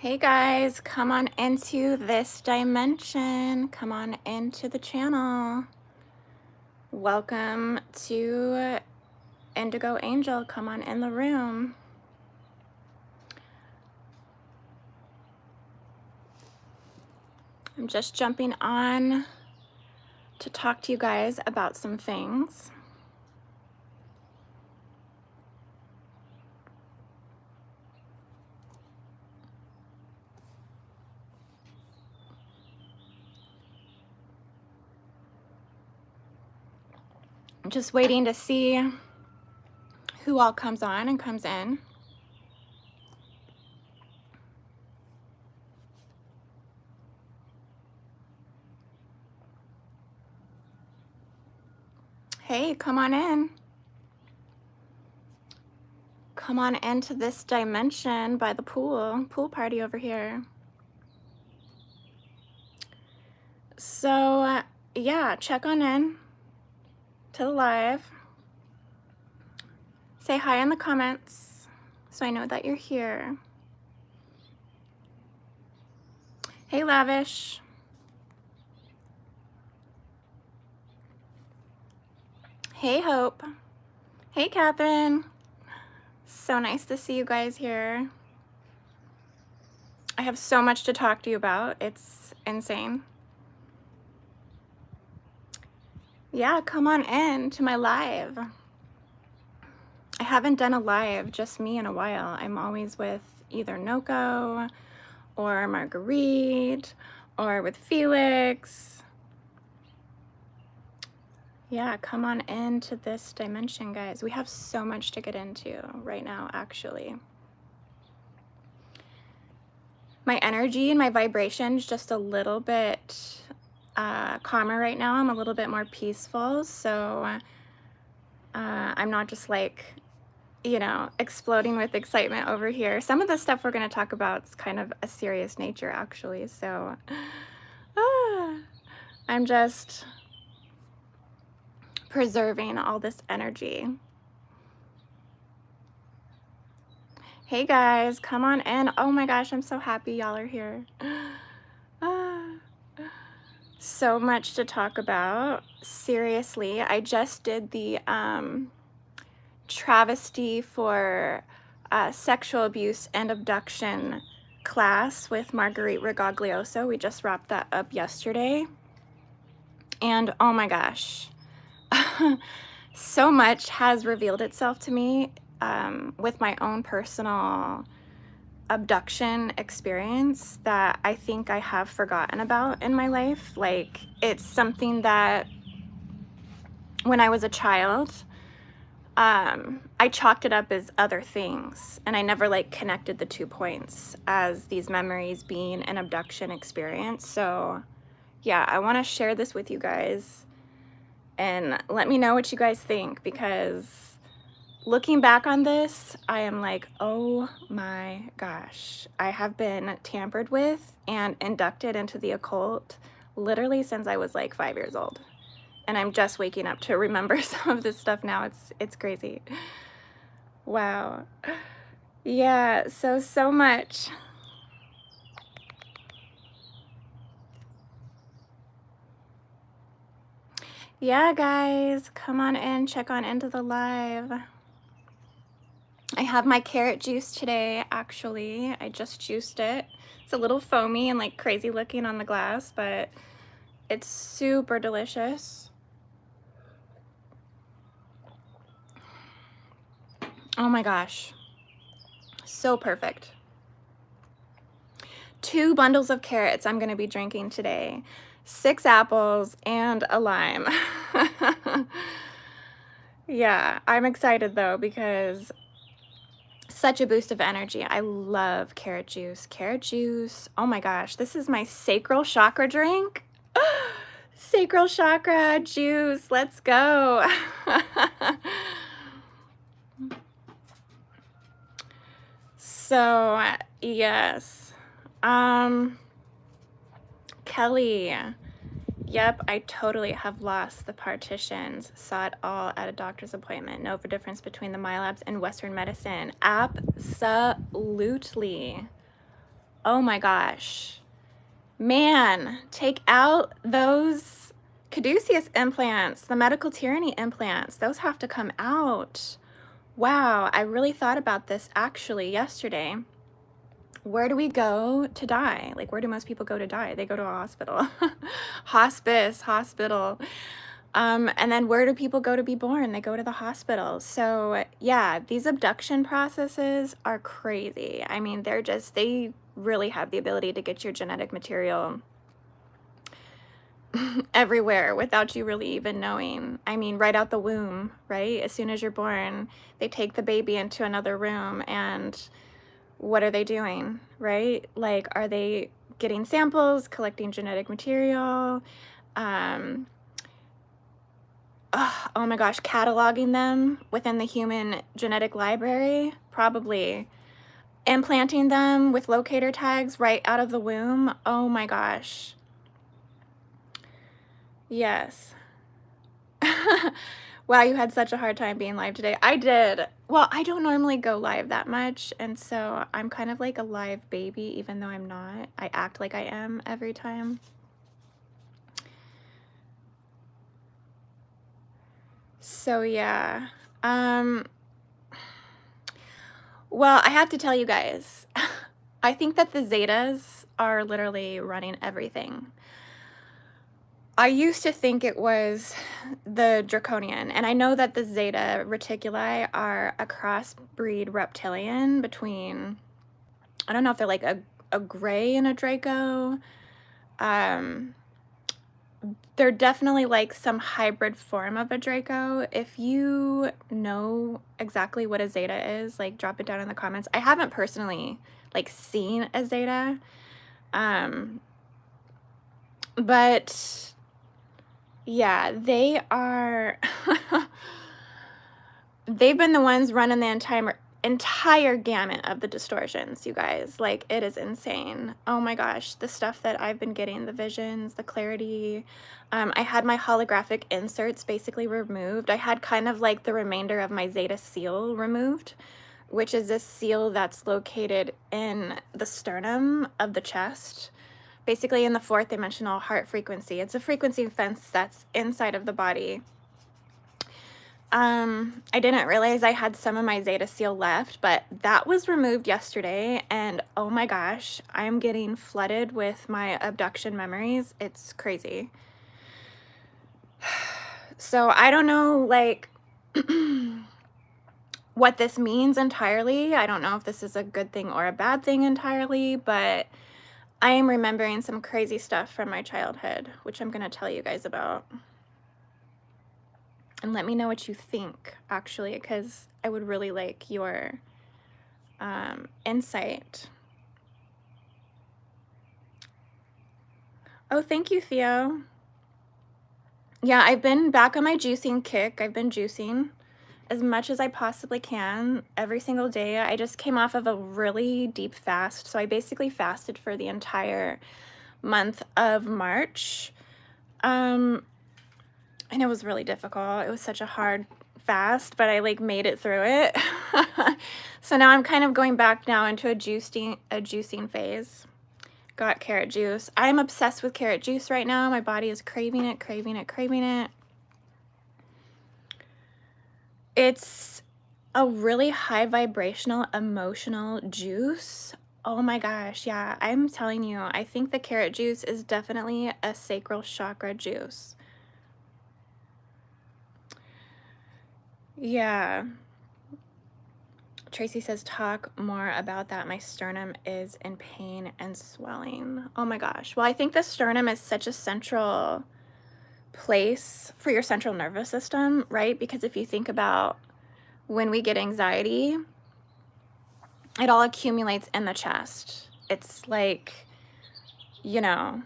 Hey guys, come on into this dimension. Come on into the channel. Welcome to IndigoAngel. Come on in the room. I'm just jumping on to talk to you guys about some things. I'm just waiting to see who all comes on and comes in. Hey, come on in. Come on into this dimension by the pool party over here. So, yeah, check on in to the live. Say hi in the comments so I know that you're here. Hey, Lavish. Hey, Hope. Hey, Catherine. So nice to see you guys here. I have so much to talk to you about. It's insane. Yeah, come on in to my live. I haven't done a live, just me, in a while. I'm always with either Noko or Marguerite or with Felix. Yeah, come on into this dimension, guys. We have so much to get into right now, actually. My energy and my vibration is just a little bit calmer right now. I'm a little bit more peaceful, so I'm not just like, you know, exploding with excitement over here. Some of the stuff we're going to talk about is kind of a serious nature, actually, so I'm just preserving all this energy. Hey guys, come on in. Oh my gosh, I'm so happy y'all are here. So much to talk about. Seriously, I just did the travesty for sexual abuse and abduction class with Marguerite Rigoglioso. We just wrapped that up yesterday. And oh my gosh, so much has revealed itself to me with my own personal abduction experience that I think I have forgotten about in my life. Like, it's something that when I was a child, I chalked it up as other things, and I never like connected the 2 points as these memories being an abduction experience. So yeah, I want to share this with you guys and let me know what you guys think, because looking back on this, I am like, oh my gosh, I have been tampered with and inducted into the occult literally since I was like 5 years old. And I'm just waking up to remember some of this stuff now. It's crazy. Wow. Yeah, so much. Yeah, guys, come on in, check on into the live. I have my carrot juice today, actually. I just juiced it. It's a little foamy and like crazy looking on the glass, but it's super delicious. Oh my gosh, so perfect. 2 bundles of carrots I'm gonna be drinking today. 6 apples and a lime. Yeah, I'm excited though, because such a boost of energy. I love carrot juice. Carrot juice, oh my gosh, this is my sacral chakra drink. Sacral chakra juice, let's go. So yes, Kelly, yep, I totally have lost the partitions. Saw it all at a doctor's appointment. Know the difference between the MyLabs and Western medicine. Absolutely. Oh my gosh. Man, take out those caduceus implants, the medical tyranny implants. Those have to come out. Wow, I really thought about this actually yesterday. Where do we go to die? Like, where do most people go to die? They go to a hospital. Hospice, hospital. And then where do people go to be born? They go to the hospital. So yeah, these abduction processes are crazy. I mean, they really have the ability to get your genetic material everywhere without you really even knowing. I mean, right out the womb, right? As soon as you're born, they take the baby into another room, and what are they doing, right? Like, are they getting samples, collecting genetic material? Oh my gosh, cataloging them within the human genetic library? Probably. Implanting them with locator tags right out of the womb? Oh my gosh. Yes. Wow, you had such a hard time being live today. I did. Well, I don't normally go live that much, and so I'm kind of like a live baby, even though I'm not. I act like I am every time. So yeah. Well, I have to tell you guys, I think that the Zetas are literally running everything. I used to think it was the Draconian, and I know that the Zeta reticuli are a crossbreed reptilian between, I don't know if they're like a gray and a Draco. They're definitely like some hybrid form of a Draco. If you know exactly what a Zeta is, like drop it down in the comments. I haven't personally like seen a Zeta, but yeah, they are they've been the ones running the entire gamut of the distortions, you guys. Like, it is insane. Oh my gosh, the stuff that I've been getting, the visions, the clarity. I had my holographic inserts basically removed. I had kind of like the remainder of my Zeta seal removed, which is this seal that's located in the sternum of the chest, basically in the fourth dimensional heart frequency. It's a frequency fence that's inside of the body. I didn't realize I had some of my Zeta seal left, but that was removed yesterday, and oh my gosh, I'm getting flooded with my abduction memories. It's crazy. So I don't know, like, what this means entirely. I don't know if this is a good thing or a bad thing entirely, but I am remembering some crazy stuff from my childhood, which I'm going to tell you guys about. And let me know what you think, actually, because I would really like your insight. Oh, thank you, Theo. Yeah, I've been back on my juicing kick. I've been juicing as much as I possibly can every single day. I just came off of a really deep fast. So I basically fasted for the entire month of March. And it was really difficult. It was such a hard fast, but I like made it through it. So now I'm kind of going back now into a juicing phase. Got carrot juice. I'm obsessed with carrot juice right now. My body is craving it, craving it, craving it. It's a really high vibrational, emotional juice. Oh my gosh, yeah, I'm telling you, I think the carrot juice is definitely a sacral chakra juice. Yeah. Tracy says, talk more about that. My sternum is in pain and swelling. Oh my gosh. Well, I think the sternum is such a central place for your central nervous system, right? Because if you think about when we get anxiety, it all accumulates in the chest. It's like, you know,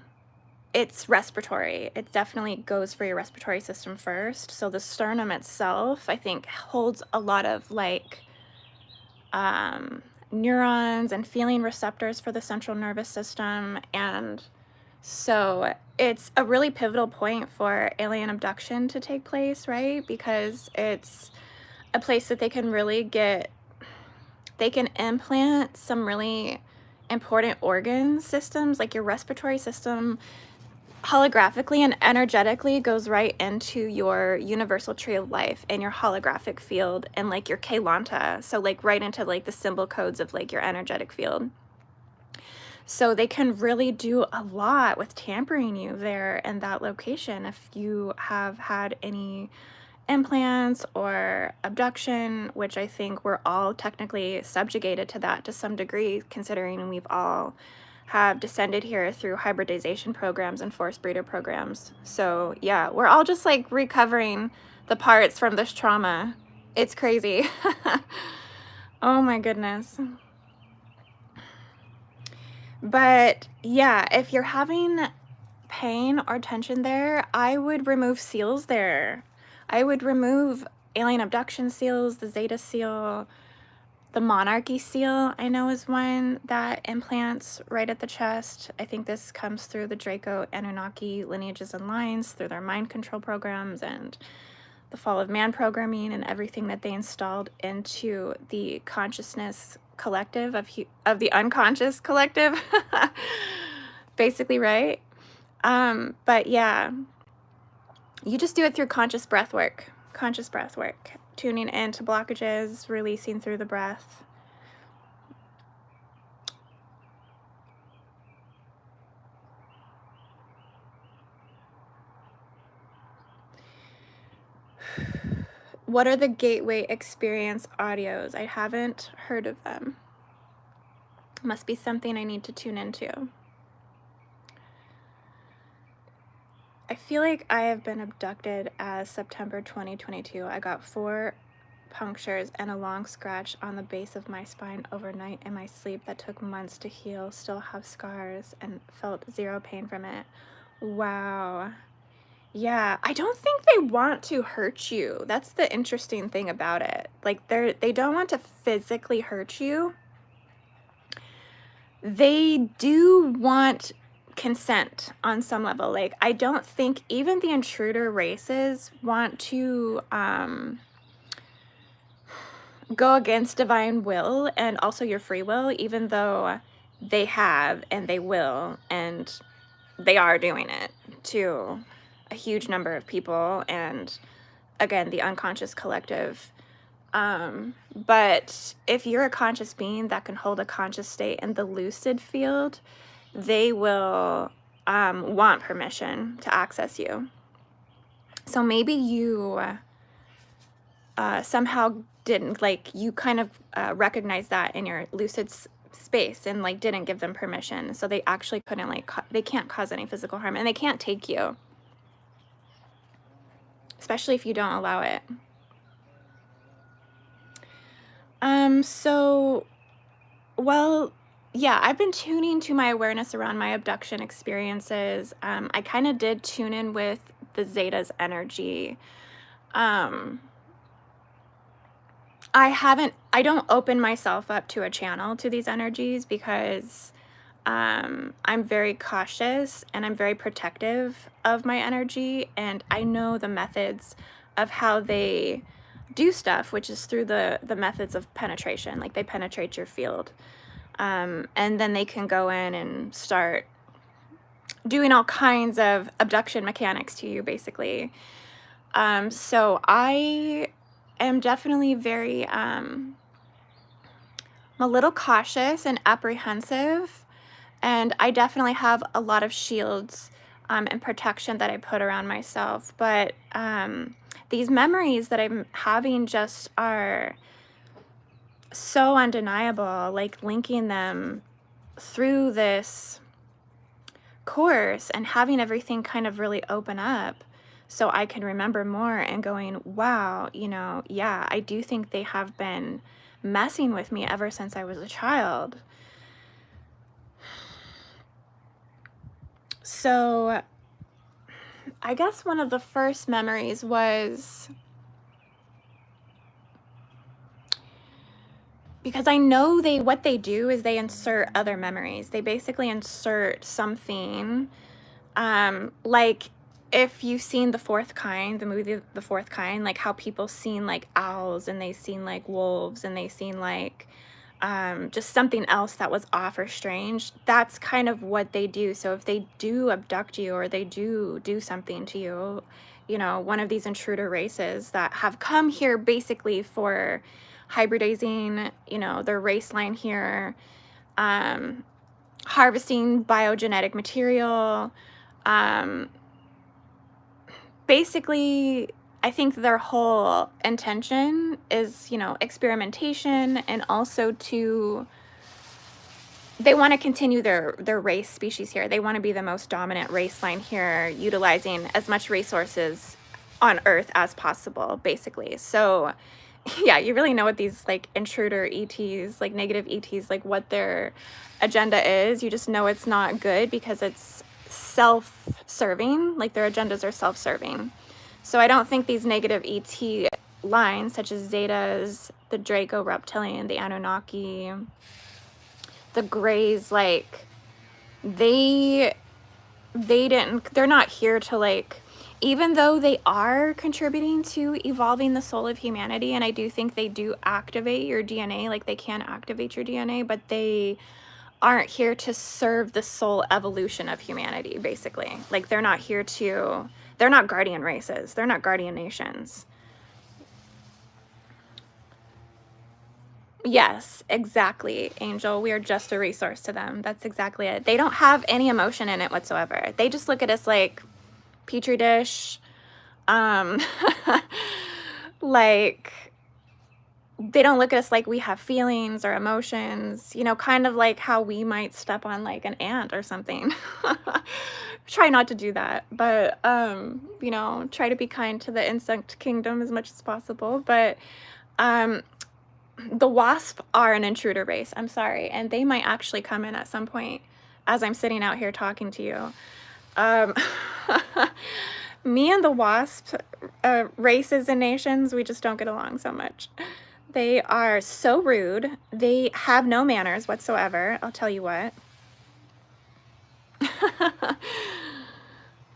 it's respiratory. It definitely goes for your respiratory system first. So the sternum itself, I think, holds a lot of like neurons and feeling receptors for the central nervous system. And so it's a really pivotal point for alien abduction to take place, right? Because it's a place that they can really they can implant some really important organ systems, like your respiratory system, holographically and energetically goes right into your universal tree of life and your holographic field and like your Kailanta. So like right into like the symbol codes of like your energetic field. So they can really do a lot with tampering you there in that location if you have had any implants or abduction, which I think we're all technically subjugated to that to some degree, considering we've all have descended here through hybridization programs and forced breeder programs. So yeah, we're all just like recovering the parts from this trauma. It's crazy. Oh my goodness. But yeah, if you're having pain or tension there, I would remove seals there. I would remove alien abduction seals, the Zeta seal, the monarchy seal, I know is one that implants right at the chest. I think this comes through the Draco Anunnaki lineages and lines, through their mind control programs and the fall of man programming and everything that they installed into the consciousness collective of the unconscious collective. Basically, right? But yeah, you just do it through conscious breath work, tuning into blockages, releasing through the breath. What are the gateway experience audios? I haven't heard of them. Must be something I need to tune into. I feel like I have been abducted as September 2022. I got 4 punctures and a long scratch on the base of my spine overnight in my sleep that took months to heal. Still have scars and felt 0 pain from it. Wow. Yeah, I don't think they want to hurt you. That's the interesting thing about it. Like they don't want to physically hurt you. They do want consent on some level. Like I don't think even the intruder races want to go against divine will and also your free will, even though they have and they will and they are doing it to a huge number of people and again the unconscious collective. But if you're a conscious being that can hold a conscious state in the lucid field, they will want permission to access you. So maybe you somehow didn't, like, you kind of recognize that in your lucid space and like didn't give them permission. So they actually couldn't, like, they can't cause any physical harm and they can't take you, especially if you don't allow it. So, well, yeah, I've been tuning to my awareness around my abduction experiences. I kind of did tune in with the Zeta's energy. I don't open myself up to a channel to these energies because I'm very cautious and I'm very protective of my energy, and I know the methods of how they do stuff, which is through the methods of penetration. Like they penetrate your field, and then they can go in and start doing all kinds of abduction mechanics to you, basically. So I am definitely very I'm a little cautious and apprehensive, and I definitely have a lot of shields and protection that I put around myself. But these memories that I'm having just are so undeniable, like linking them through this course and having everything kind of really open up so I can remember more and going, wow, you know, yeah, I do think they have been messing with me ever since I was a child. So I guess one of the first memories was because I know what they do is they insert other memories. They basically insert something, like if you've seen The Fourth Kind, the movie The Fourth Kind, like how people seen like owls and they seen like wolves and they seen like just something else that was off or strange, that's kind of what they do. So if they do abduct you or they do something to you, you know, one of these intruder races that have come here basically for hybridizing, you know, their race line here, harvesting biogenetic material, basically, I think their whole intention is, you know, experimentation, and also they want to continue their race species here. They want to be the most dominant race line here, utilizing as much resources on Earth as possible, basically. So, yeah, you really know what these like intruder ETs, like negative ETs, like what their agenda is. You just know it's not good because it's self-serving, like their agendas are self-serving. So I don't think these negative ET lines, such as Zetas, the Draco Reptilian, the Anunnaki, the Greys, like they're not here to, like, even though they are contributing to evolving the soul of humanity, and I do think they do activate your DNA, like they can activate your DNA, but they aren't here to serve the soul evolution of humanity, basically. Like they're not guardian races. They're not guardian nations. Yes, exactly, Angel. We are just a resource to them. That's exactly it. They don't have any emotion in it whatsoever. They just look at us like petri dish. Like, they don't look at us like we have feelings or emotions, you know, kind of like how we might step on like an ant or something. Try not to do that, but you know, try to be kind to the insect kingdom as much as possible. But the wasp are an intruder race, I'm sorry, and they might actually come in at some point as I'm sitting out here talking to you. Me and the wasp races and nations, we just don't get along so much. They are so rude. They have no manners whatsoever, I'll tell you what.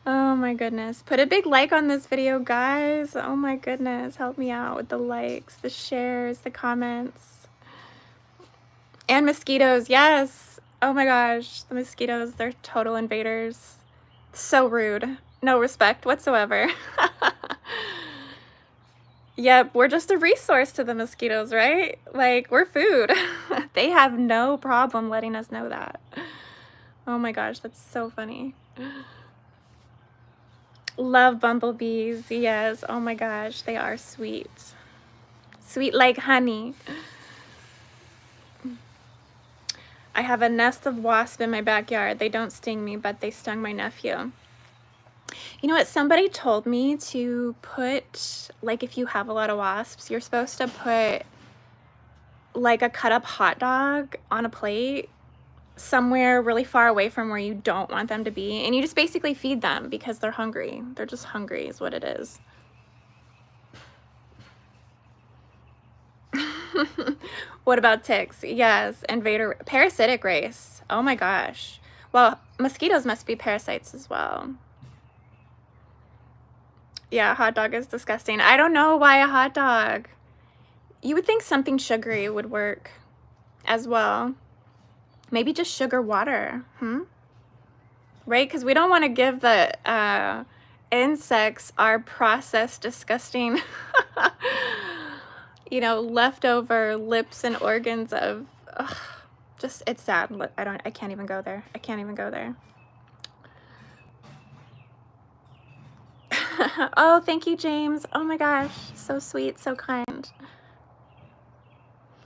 Oh my goodness. Put a big like on this video, guys. Oh my goodness. Help me out with the likes, the shares, the comments. And mosquitoes, yes. Oh my gosh. The mosquitoes, they're total invaders. So rude. No respect whatsoever. Yep, we're just a resource to the mosquitoes, right? Like, we're food. They have no problem letting us know that. Oh my gosh, that's so funny. Love bumblebees, yes. Oh my gosh, they are sweet. Sweet like honey. I have a nest of wasps in my backyard. They don't sting me, but they stung my nephew. You know what? Somebody told me to put, like, if you have a lot of wasps, you're supposed to put, like, a cut up hot dog on a plate somewhere really far away from where you don't want them to be. And you just basically feed them because they're hungry. They're just hungry is what it is. What about ticks? Yes, invader, parasitic race. Oh my gosh. Well, mosquitoes must be parasites as well. Yeah, hot dog is disgusting. I don't know why a hot dog. You would think something sugary would work as well. Maybe just sugar water, right? Because we don't want to give the insects our processed, disgusting, you know, leftover lips and organs of, just, it's sad. I can't even go there. I can't even go there. Oh, thank you, James. Oh my gosh, so sweet, so kind.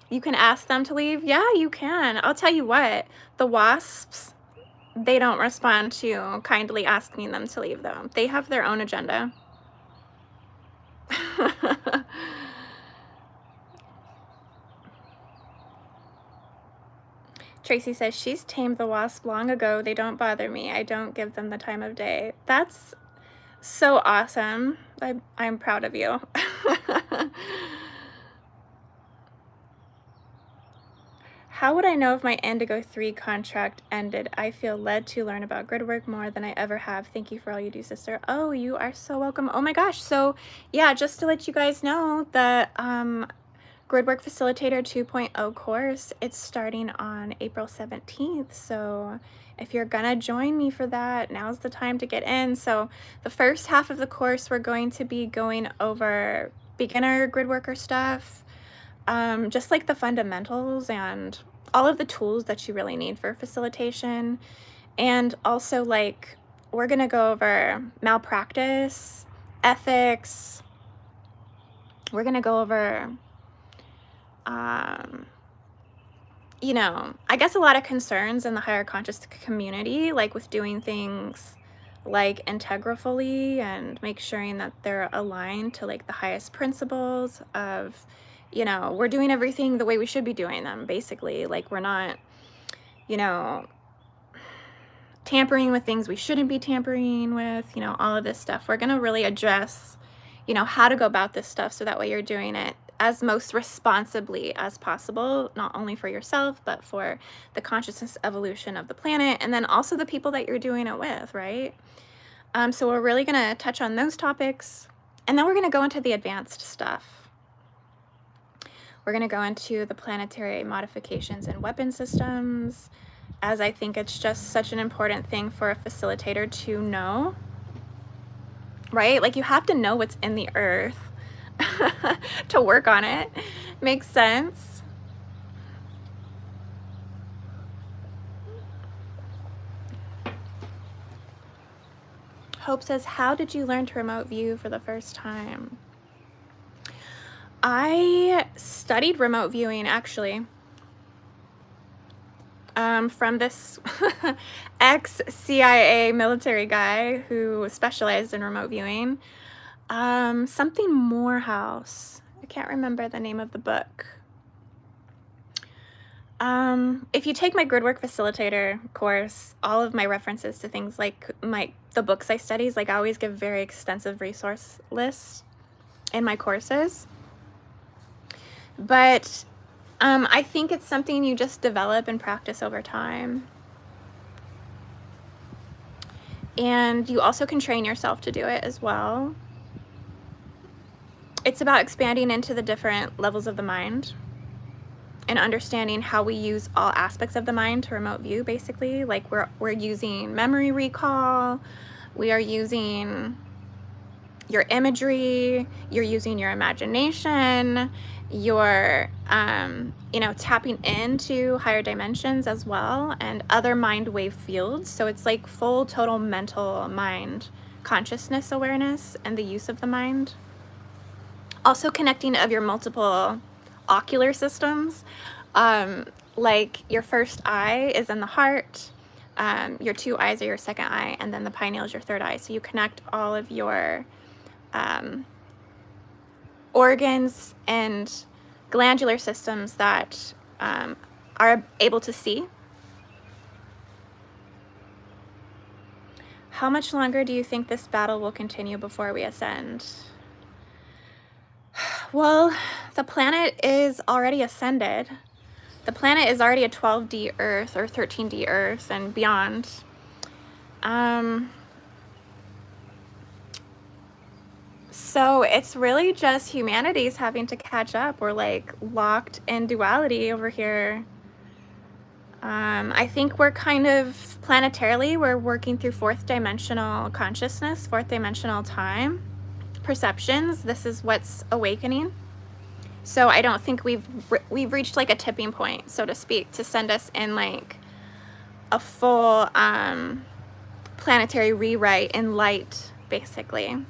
You can ask them to leave? Yeah, you can. I'll tell you what, the wasps, they don't respond to kindly asking them to leave, though. They have their own agenda. Tracy says she's tamed the wasp long ago. They don't bother me. I don't give them the time of day. That's so awesome. I'm proud of you. How would I know if my Indigo 3 contract ended? I feel led to learn about Gridwork more than I ever have. Thank you for all you do, sister. Oh, you are so welcome. Oh my gosh. So yeah, just to let you guys know that Gridwork Facilitator 2.0 course. It's starting on April 17th. So if you're gonna join me for that, now's the time to get in. So the first half of the course, we're going to be going over beginner gridworker stuff, just like the fundamentals and all of the tools that you really need for facilitation. And also, like, we're gonna go over malpractice, ethics. We're gonna go over you know, I guess a lot of concerns in the higher conscious community, like with doing things like integrally and make sure that they're aligned to like the highest principles of, you know, we're doing everything the way we should be doing them, basically. Like, we're not, you know, tampering with things we shouldn't be tampering with, you know, all of this stuff. We're going to really address, you know, how to go about this stuff so that way you're doing it as most responsibly as possible, not only for yourself, but for the consciousness evolution of the planet, and then also the people that you're doing it with, right? So we're really going to touch on those topics, and then we're going to go into the advanced stuff. We're going to go into the planetary modifications and weapon systems, as I think it's just such an important thing for a facilitator to know, right? Like, you have to know what's in the earth to work on it. Makes sense. Hope says, how did you learn to remote view for the first time? I studied remote viewing, actually, from this ex-CIA military guy who specialized in remote viewing. Something Morehouse. I can't remember the name of the book. If you take my Gridwork Facilitator course, all of my references to things like the books I study, like, I always give very extensive resource lists in my courses. But I think it's something you just develop and practice over time. And you also can train yourself to do it as well. It's about expanding into the different levels of the mind and understanding how we use all aspects of the mind to remote view, basically. Like, we're using memory recall, we are using your imagery, you're using your imagination, you're you know, tapping into higher dimensions as well and other mind wave fields. So it's like full total mental mind consciousness awareness and the use of the mind. Also connecting of your multiple ocular systems. Like, your first eye is in the heart, your two eyes are your second eye, and then the pineal is your third eye. So you connect all of your organs and glandular systems that are able to see. How much longer do you think this battle will continue before we ascend? Well, the planet is already ascended. The planet is already a 12D Earth or 13D Earth and beyond. So it's really just humanity's having to catch up. We're like locked in duality over here. I think we're kind of planetarily, we're working through fourth dimensional consciousness, fourth dimensional time perceptions. This is what's awakening. So I don't think we've reached like a tipping point, so to speak, to send us in like a full planetary rewrite in light, basically.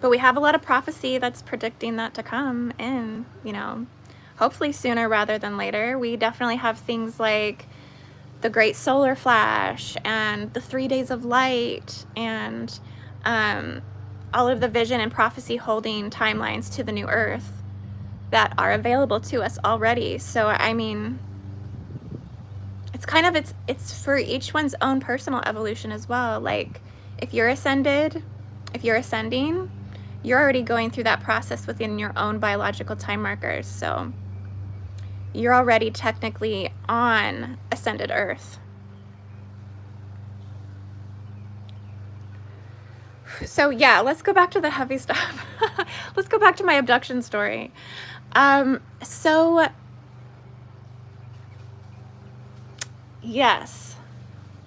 But we have a lot of prophecy that's predicting that to come in, you know, hopefully sooner rather than later. We definitely have things like the Great Solar Flash and the 3 days of light and all of the vision and prophecy holding timelines to the new Earth that are available to us already. So, I mean, it's kind of, it's for each one's own personal evolution as well. Like, if you're ascending, you're already going through that process within your own biological time markers. So you're already technically on ascended Earth. So yeah, let's go back to the heavy stuff. Let's go back to my abduction story. So yes,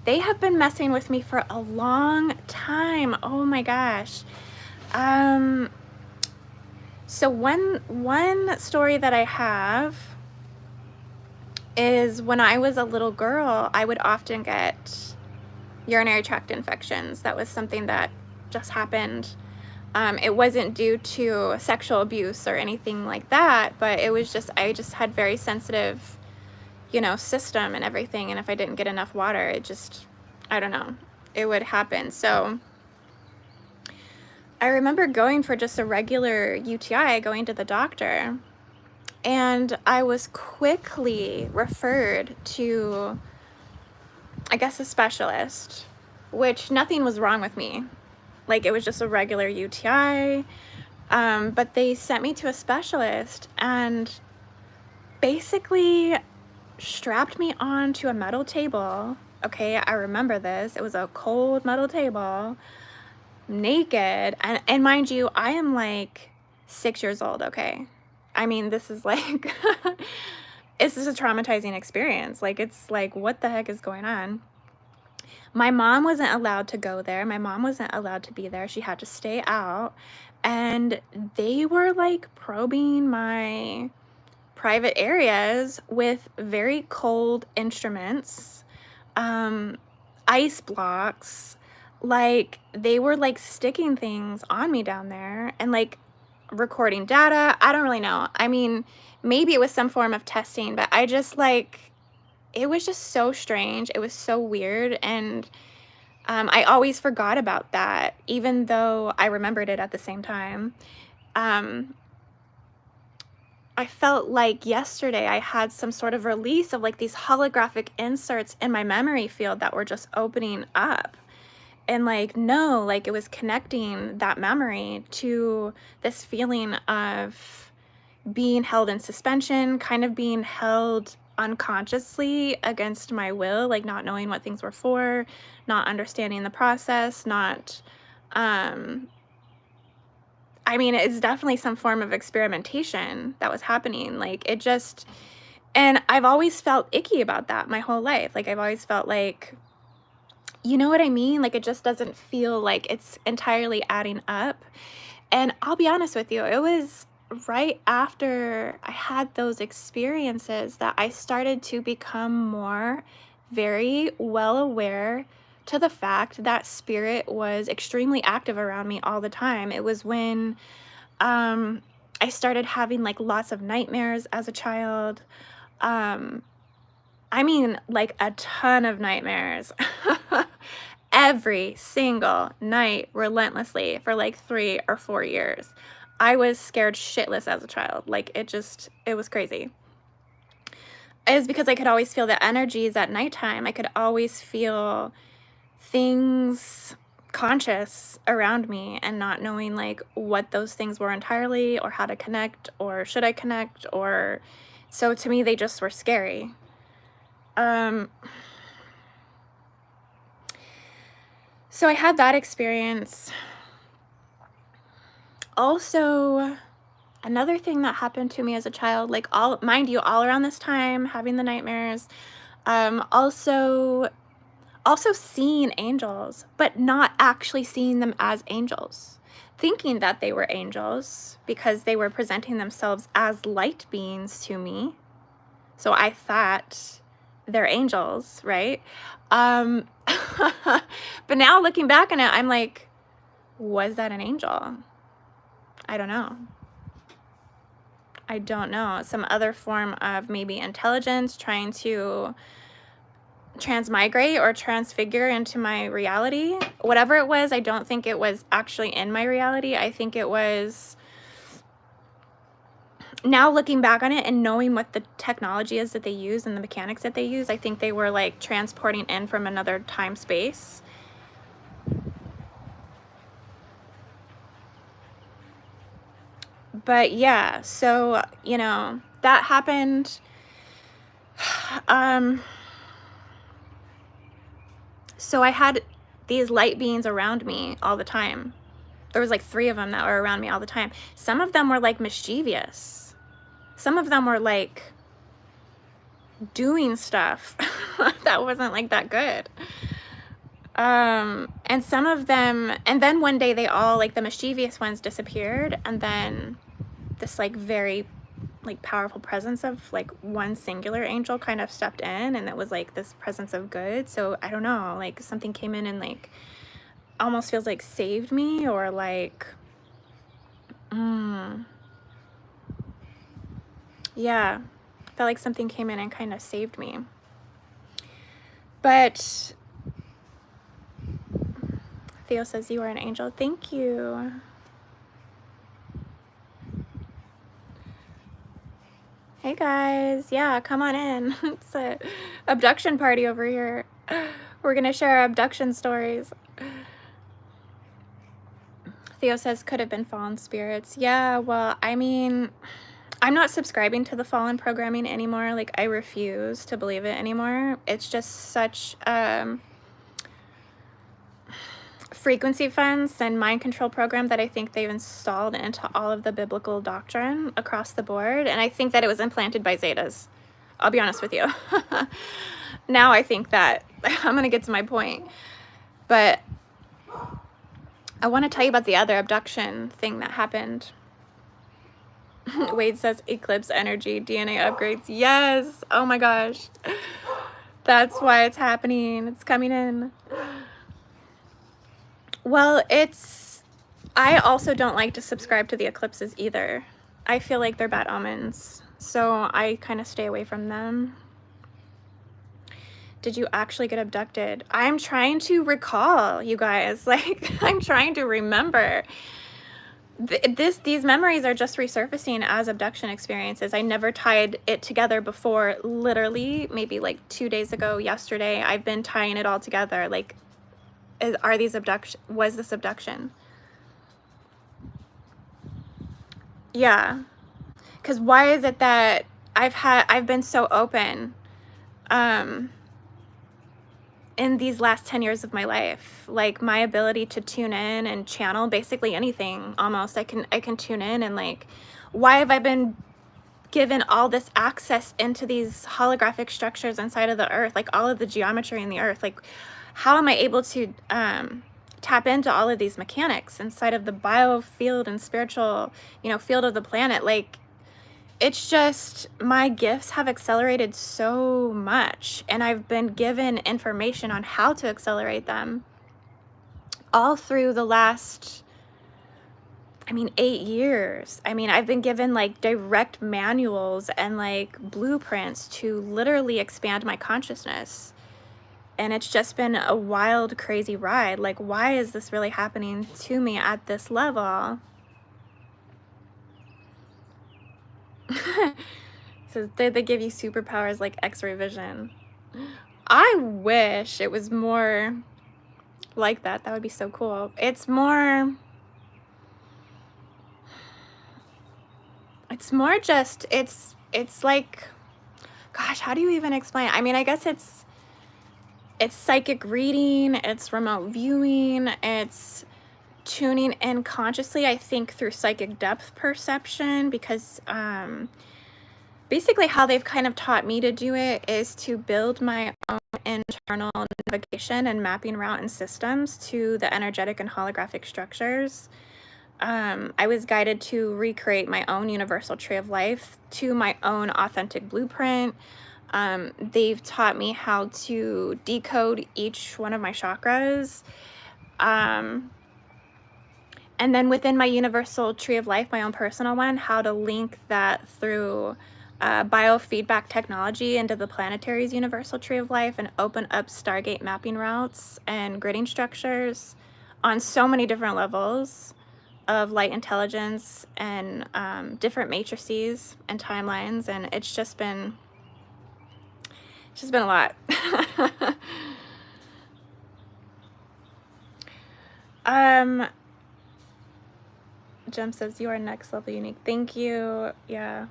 they have been messing with me for a long time. Oh my gosh. So one story that I have is when I was a little girl, I would often get urinary tract infections. That was something that just happened. It wasn't due to sexual abuse or anything like that, but it was just, I just had very sensitive, system and everything. And if I didn't get enough water, it just, I don't know, it would happen. So I remember going for just a regular UTI, going to the doctor, and I was quickly referred to, I guess, a specialist, which nothing was wrong with me. Like, it was just a regular UTI. But they sent me to a specialist and basically strapped me onto a metal table. Okay, I remember this. It was a cold metal table, naked. And mind you, I am like 6 years old, okay? I mean, this is like, this is a traumatizing experience. Like, it's like, what the heck is going on? My mom wasn't allowed to go there. My mom wasn't allowed to be there. She had to stay out. And they were like probing my private areas with very cold instruments, ice blocks. Like, they were like sticking things on me down there and like recording data. I don't really know. I mean, maybe it was some form of testing, but I just like, it was just so strange. It was so weird. And I always forgot about that, even though I remembered it at the same time. I felt like yesterday I had some sort of release of like these holographic inserts in my memory field that were just opening up. And like, no, like it was connecting that memory to this feeling of being held in suspension, kind of being held unconsciously against my will, like not knowing what things were for, not understanding the process, not, I mean, it's definitely some form of experimentation that was happening. Like, it just, and I've always felt icky about that my whole life. Like, I've always felt like, you know what I mean? Like, it just doesn't feel like it's entirely adding up. And I'll be honest with you, it was right after I had those experiences that I started to become more very well aware to the fact that spirit was extremely active around me all the time. It was when I started having like lots of nightmares as a child. Um, I mean, like a ton of nightmares. Every single night, relentlessly, for like 3 or 4 years. I was scared shitless as a child. Like, it was crazy. It was because I could always feel the energies at nighttime. I could always feel things conscious around me and not knowing like what those things were entirely or how to connect or should I connect, or so to me they just were scary. So I had that experience. Also, another thing that happened to me as a child, like mind you, all around this time, having the nightmares, also seeing angels, but not actually seeing them as angels, thinking that they were angels because they were presenting themselves as light beings to me. So I thought they're angels, right? But now looking back on it, I'm like, was that an angel? I don't know. I don't know. Some other form of maybe intelligence trying to transmigrate or transfigure into my reality. Whatever it was, I don't think it was actually in my reality. I think it was, now looking back on it and knowing what the technology is that they use and the mechanics that they use, I think they were like transporting in from another time space. But yeah, so, that happened. So I had these light beings around me all the time. There was like 3 of them that were around me all the time. Some of them were like mischievous. some of them were like doing stuff that wasn't like that good. And some of them, and then one day they all, like the mischievous ones, disappeared, and then this like very like powerful presence of like one singular angel kind of stepped in, and it was like this presence of good. So I don't know, like something came in and like almost feels like saved me, or like yeah, felt like something came in and kind of saved me. But Theo says you are an angel. Thank you. Hey guys, yeah, come on in. It's a abduction party over here. We're gonna share our abduction stories. Theo says could have been fallen spirits. Yeah, well, I mean, I'm not subscribing to the fallen programming anymore. Like, I refuse to believe it anymore. It's just such frequency fence and mind control program that I think they've installed into all of the biblical doctrine across the board. And I think that it was implanted by Zetas. I'll be honest with you. Now I think that I'm gonna get to my point. But I want to tell you about the other abduction thing that happened. Wade says eclipse energy, DNA upgrades. Yes. Oh my gosh. That's why it's happening. It's coming in. Well, I also don't like to subscribe to the eclipses either. I feel like they're bad omens, so I kind of stay away from them. Did you actually get abducted? I'm trying to recall, you guys. Like, I'm trying to remember. These memories are just resurfacing as abduction experiences. I never tied it together before. Literally, maybe like 2 days ago, yesterday, I've been tying it all together. Like, was this abduction? Yeah. Because why is it that I've been so open in these last 10 years of my life? Like, my ability to tune in and channel basically anything, almost. I can tune in, and like, why have I been given all this access into these holographic structures inside of the earth, like all of the geometry in the earth? Like, how am I able to tap into all of these mechanics inside of the biofield and spiritual, field of the planet? Like, it's just, my gifts have accelerated so much, and I've been given information on how to accelerate them all through the last, 8 years. I've been given like direct manuals and like blueprints to literally expand my consciousness. And it's just been a wild, crazy ride. Like, why is this really happening to me at this level? So they give you superpowers like X-ray vision. I wish it was more like that. That would be so cool. It's more just, it's like, gosh, how do you even explain it? I guess it's psychic reading, it's remote viewing, it's tuning in consciously, I think, through psychic depth perception, because basically how they've kind of taught me to do it is to build my own internal navigation and mapping route and systems to the energetic and holographic structures. I was guided to recreate my own universal tree of life to my own authentic blueprint. They've taught me how to decode each one of my chakras. And then within my universal tree of life, my own personal one, how to link that through biofeedback technology into the Planetary's universal tree of life and open up Stargate mapping routes and gridding structures on so many different levels of light intelligence and different matrices and timelines. And it's just been a lot. Jem says you are next level unique. Thank you. Yeah.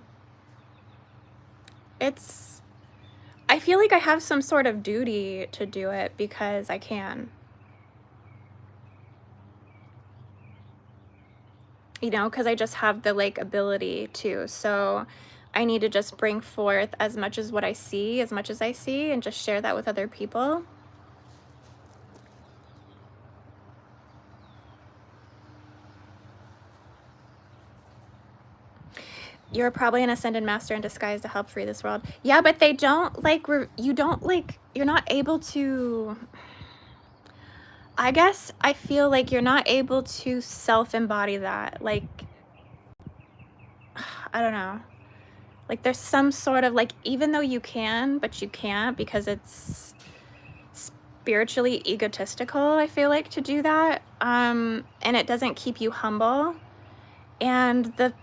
I feel like I have some sort of duty to do it because I can. Because I just have the like ability to. So I need to just bring forth as much as what I see, as much as I see, and just share that with other people. You're probably an ascended master in disguise to help free this world. Yeah, but they don't like, you don't like, you're not able to, I guess I feel like you're not able to self-embody that. Like, I don't know. Like there's some sort of like, even though you can, but you can't because it's spiritually egotistical, I feel like, to do that. And it doesn't keep you humble. And the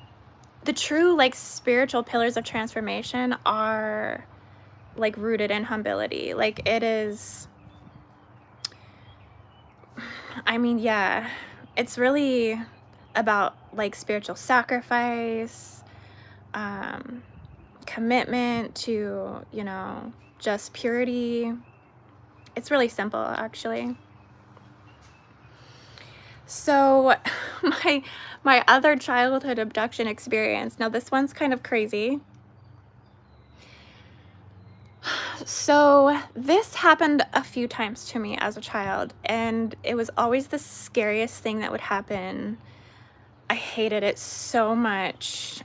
true like spiritual pillars of transformation are like rooted in humility. Like it is, I mean, yeah, it's really about like spiritual sacrifice, commitment to, you know, just purity. It's really simple, actually. So my other childhood abduction experience, now this one's kind of crazy. So this happened a few times to me as a child, and it was always the scariest thing that would happen. I hated it so much.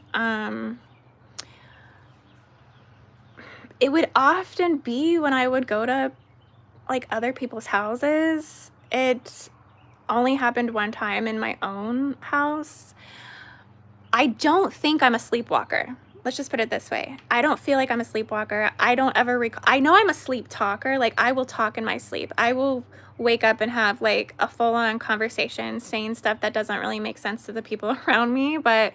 It would often be when I would go to like other people's houses. It only happened one time in my own house. I don't think I'm a sleepwalker. Let's just put it this way. I don't feel like I'm a sleepwalker. I don't ever recall. I know I'm a sleep talker. Like I will talk in my sleep. I will wake up and have like a full-on conversation saying stuff that doesn't really make sense to the people around me. But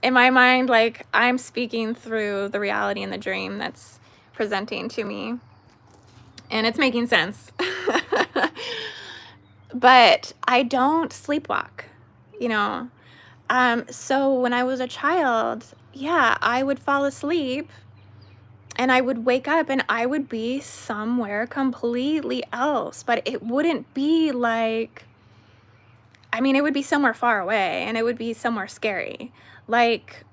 in my mind, like I'm speaking through the reality in the dream that's presenting to me. And it's making sense. But I don't sleepwalk, you know. So when I was a child, yeah, I would fall asleep and I would wake up and I would be somewhere completely else, but it wouldn't be like, I mean, it would be somewhere far away and it would be somewhere scary. Like,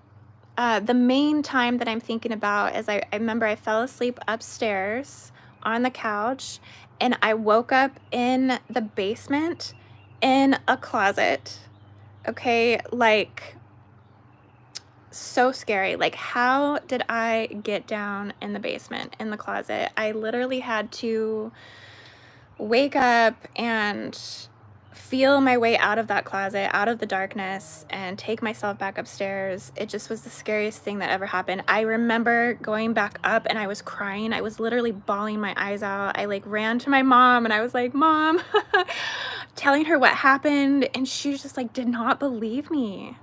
the main time that I'm thinking about is I remember I fell asleep upstairs on the couch and I woke up in the basement in a closet. Okay, like so scary. Like how did I get down in the basement in the closet? I literally had to wake up and feel my way out of that closet, out of the darkness, and take myself back upstairs. It just was the scariest thing that ever happened. I remember going back up and I was crying. I was literally bawling my eyes out. I like ran to my mom and I was like, Mom, telling her what happened. And she just like did not believe me.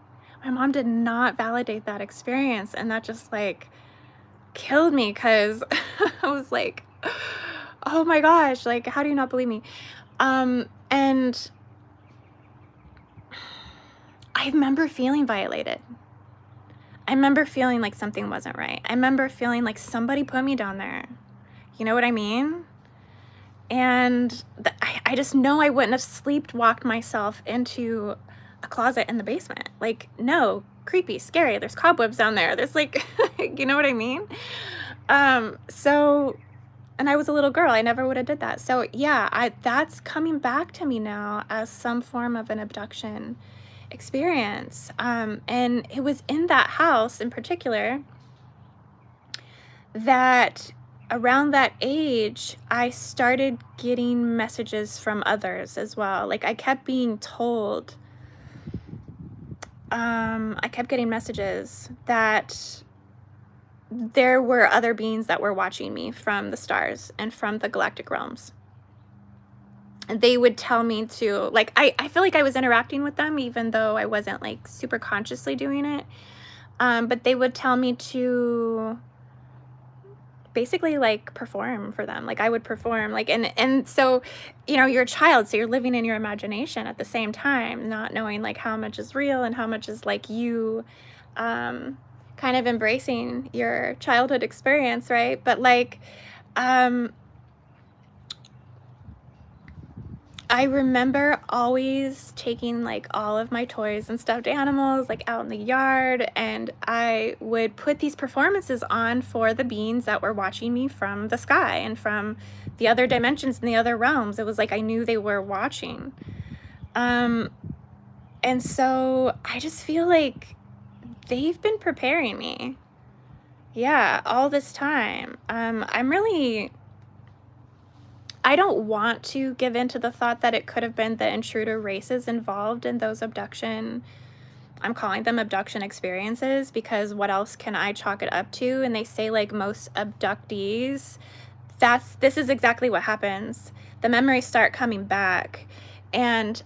My mom did not validate that experience. And that just like killed me because I was like, oh my gosh, like, how do you not believe me? And I remember feeling violated. I remember feeling like something wasn't right. I remember feeling like somebody put me down there. You know what I mean? And I just know I wouldn't have sleepwalked myself into a closet in the basement. Like, no, creepy, scary. There's cobwebs down there. There's like, you know what I mean? So, and I was a little girl. I never would have did that. So yeah, that's coming back to me now as some form of an abduction experience. And it was in that house in particular that around that age, I started getting messages from others as well. Like I kept being told, I kept getting messages that there were other beings that were watching me from the stars and from the galactic realms. And they would tell me to, like, I feel like I was interacting with them, even though I wasn't like super consciously doing it. But they would tell me to basically like perform for them. Like I would perform like, and so, you know, you're a child, so you're living in your imagination at the same time, not knowing like how much is real and how much is like you, kind of embracing your childhood experience, right? But like, I remember always taking like all of my toys and stuffed animals like out in the yard, and I would put these performances on for the beings that were watching me from the sky and from the other dimensions and the other realms. It was like I knew they were watching. And so I just feel like they've been preparing me. Yeah, all this time. I don't want to give in to the thought that it could have been the intruder races involved in those abduction. I'm calling them abduction experiences because what else can I chalk it up to? And they say like most abductees, this is exactly what happens. The memories start coming back. And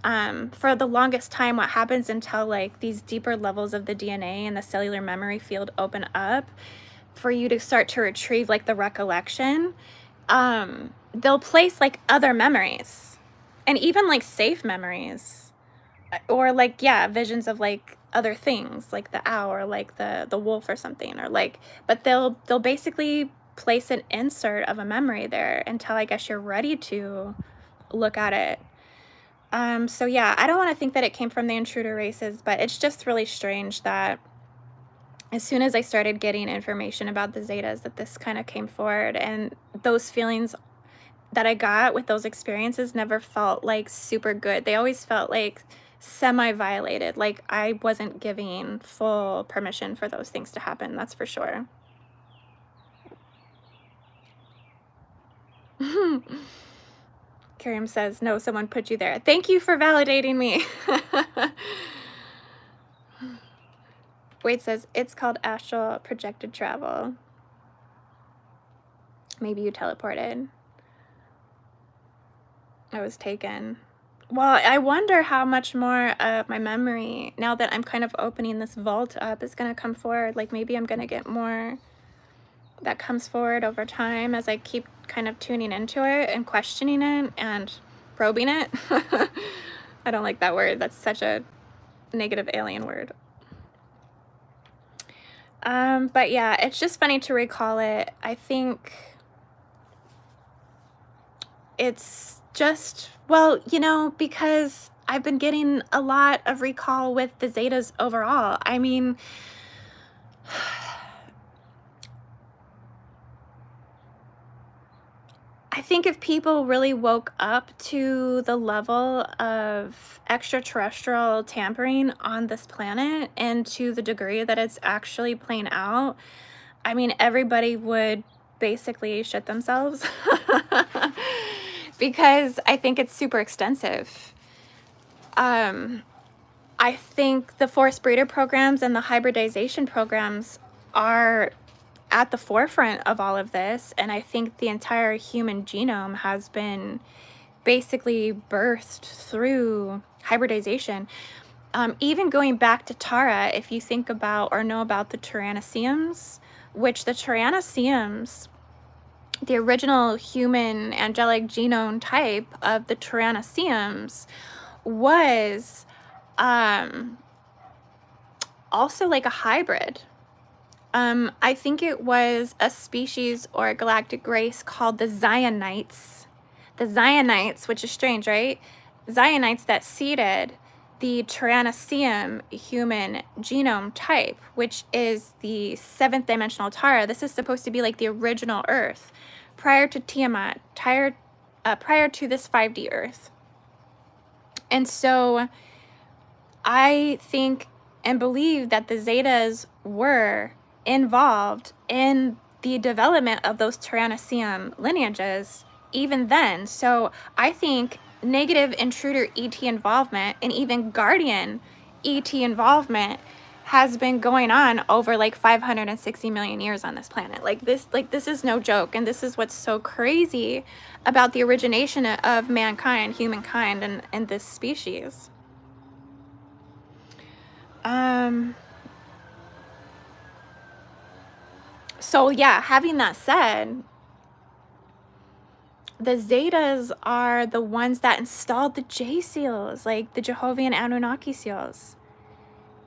for the longest time, what happens until like these deeper levels of the DNA and the cellular memory field open up for you to start to retrieve like the recollection, they'll place like other memories and even like safe memories or like, yeah, visions of like other things like the owl or like the wolf or something, or like, but they'll basically place an insert of a memory there until I guess you're ready to look at it. So yeah, I don't want to think that it came from the intruder races, but it's just really strange that as soon as I started getting information about the Zetas, that this kind of came forward, and those feelings that I got with those experiences never felt like super good. They always felt like semi-violated, like I wasn't giving full permission for those things to happen, that's for sure. Kiriam says, no, someone put you there. Thank you for validating me. Wade says, it's called astral projected travel. Maybe you teleported. I was taken. Well, I wonder how much more of my memory, now that I'm kind of opening this vault up, is going to come forward. Like maybe I'm going to get more that comes forward over time as I keep kind of tuning into it and questioning it and probing it. I don't like that word. That's such a negative alien word. But yeah, it's just funny to recall it. I think it's just, well, you know, because I've been getting a lot of recall with the Zetas overall. I mean, I think if people really woke up to the level of extraterrestrial tampering on this planet and to the degree that it's actually playing out, I mean, everybody would basically shit themselves because I think it's super extensive. I think the forced breeder programs and the hybridization programs are at the forefront of all of this, and I think the entire human genome has been basically birthed through hybridization. Even going back to Tara, if you think about or know about the Tyrannoseums, which the Tyrannoseums, the original human angelic genome type of the Tyrannoseums was also like a hybrid. I think it was a species or a galactic race called the Zionites. The Zionites, which is strange, right? Zionites that seeded the Tyrannoseum human genome type, which is the 7th dimensional Tara. This is supposed to be like the original Earth, prior to Tiamat, prior to this 5D Earth. And so I think and believe that the Zetas were involved in the development of those Tyrannoseum lineages even then. So I think negative intruder ET involvement and even guardian ET involvement has been going on over like 560 million years on this planet. Like this is no joke, and this is what's so crazy about the origination of mankind, humankind, and this species. So yeah, having that said, the Zetas are the ones that installed the J seals, like the Jehovah Anunnaki seals.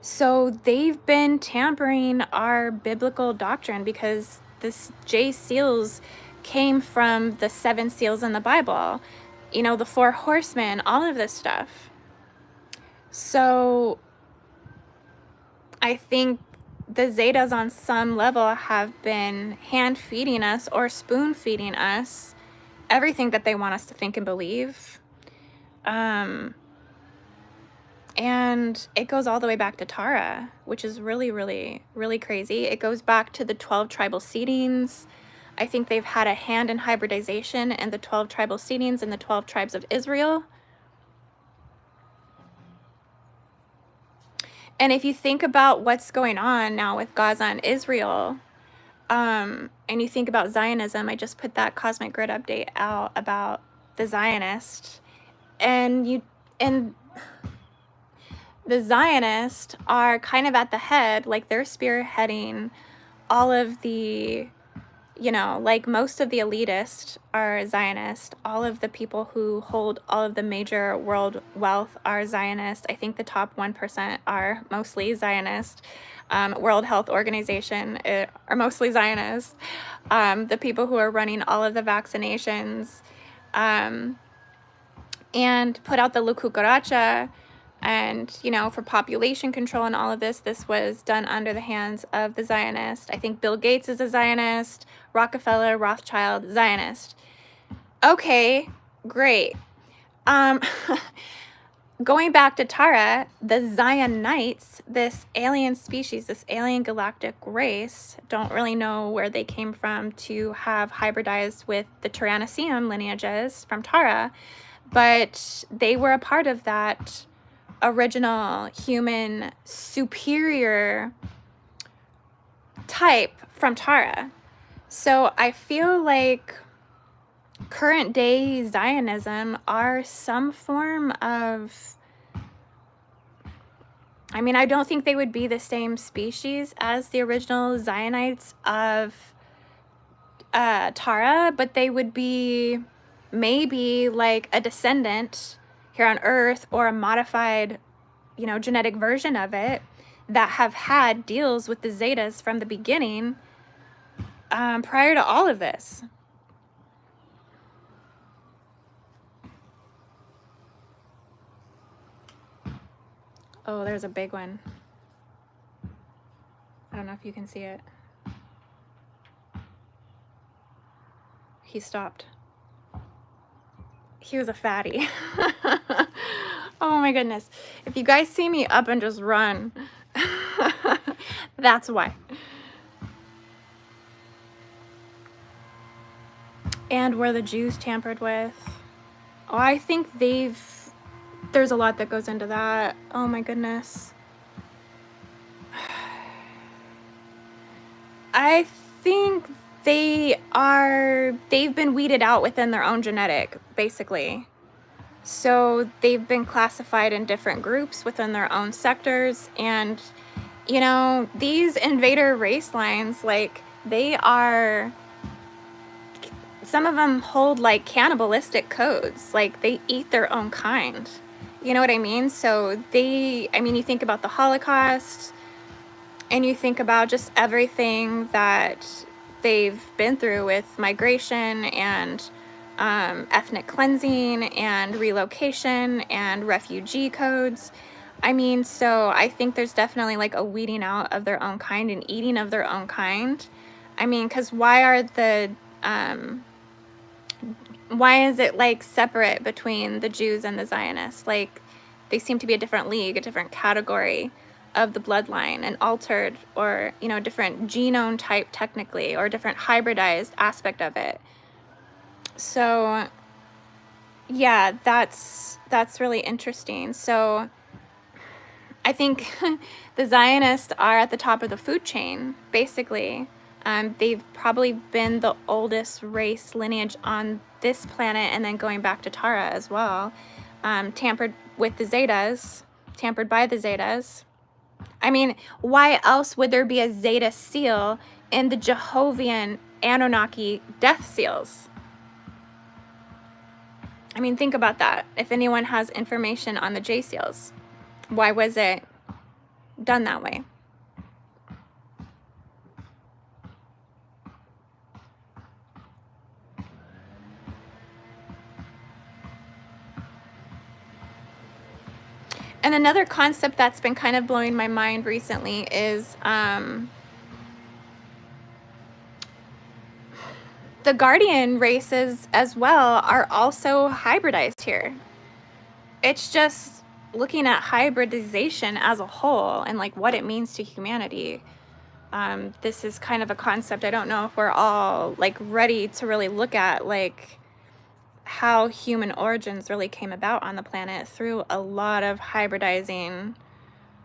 So they've been tampering our biblical doctrine because this J seals came from the 7 seals in the Bible. you know, the four horsemen, all of this stuff. So I think the Zetas on some level have been hand feeding us or spoon feeding us everything that they want us to think and believe. And it goes all the way back to Tara, which is really, really, really crazy. It goes back to the 12 tribal seedings. I think they've had a hand in hybridization and the 12 tribal seedings and the 12 tribes of Israel. And if you think about what's going on now with Gaza and Israel, and you think about Zionism, I just put that cosmic grid update out about the Zionist, and the Zionists are kind of at the head, like they're spearheading all of the, you know, like most of the elitists are Zionist. All of the people who hold all of the major world wealth are Zionist. I think the top 1% are mostly Zionist. World Health Organization are mostly Zionist. The people who are running all of the vaccinations and put out the Lukukaracha, and, you know, for population control and all of this was done under the hands of the Zionist. I think Bill Gates is a Zionist, Rockefeller, Rothschild, Zionist. Okay, great. Going back to Tara, the Zionites, this alien species, this alien galactic race, don't really know where they came from to have hybridized with the Tyrannosaurian lineages from Tara, but they were a part of that original human superior type from Tara. So I feel like current day Zionism are some form of, I mean, I don't think they would be the same species as the original Zionites of Tara, but they would be maybe like a descendant here on Earth, or a modified, you know, genetic version of it, that have had deals with the Zetas from the beginning, prior to all of this. Oh, there's a big one. I don't know if you can see it. He stopped. He was a fatty. Oh my goodness. If you guys see me up and just run, that's why. And were the Jews tampered with? Oh, I think there's a lot that goes into that. Oh my goodness. I think they've been weeded out within their own genetic, basically. So they've been classified in different groups within their own sectors. And, you know, these invader race lines, like, some of them hold like cannibalistic codes. Like, they eat their own kind. You know what I mean? So you think about the Holocaust, and you think about just everything that they've been through with migration and ethnic cleansing and relocation and refugee codes. I mean, so I think there's definitely like a weeding out of their own kind and eating of their own kind. I mean, because why is it like separate between the Jews and the Zionists? Like, they seem to be a different league, a different category of the bloodline, an altered, or, you know, different genome type technically, or a different hybridized aspect of it. So yeah, that's really interesting. So I think the Zionists are at the top of the food chain, basically. They've probably been the oldest race lineage on this planet, and then going back to Tara as well. Tampered with the Zetas, tampered by the Zetas. I mean, why else would there be a Zeta seal in the Jehovian Anunnaki death seals? I mean, think about that. If anyone has information on the J seals, why was it done that way? And another concept that's been kind of blowing my mind recently is the Guardian races as well are also hybridized here. It's just looking at hybridization as a whole and like what it means to humanity. This is kind of a concept I don't know if we're all like ready to really look at, like how human origins really came about on the planet through a lot of hybridizing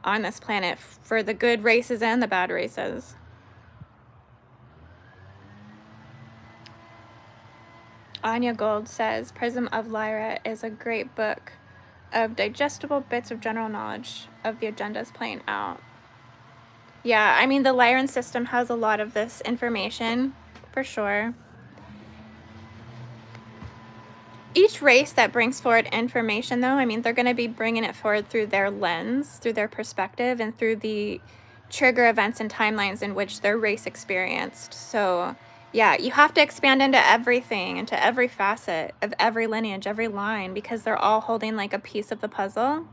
on this planet for the good races and the bad races. Anya Gold says, Prism of Lyra is a great book of digestible bits of general knowledge of the agendas playing out. Yeah, I mean, the Lyran system has a lot of this information, for sure. Each race that brings forward information, though, I mean, they're going to be bringing it forward through their lens, through their perspective, and through the trigger events and timelines in which their race experienced. So, yeah, you have to expand into everything, into every facet of every lineage, every line, because they're all holding like a piece of the puzzle.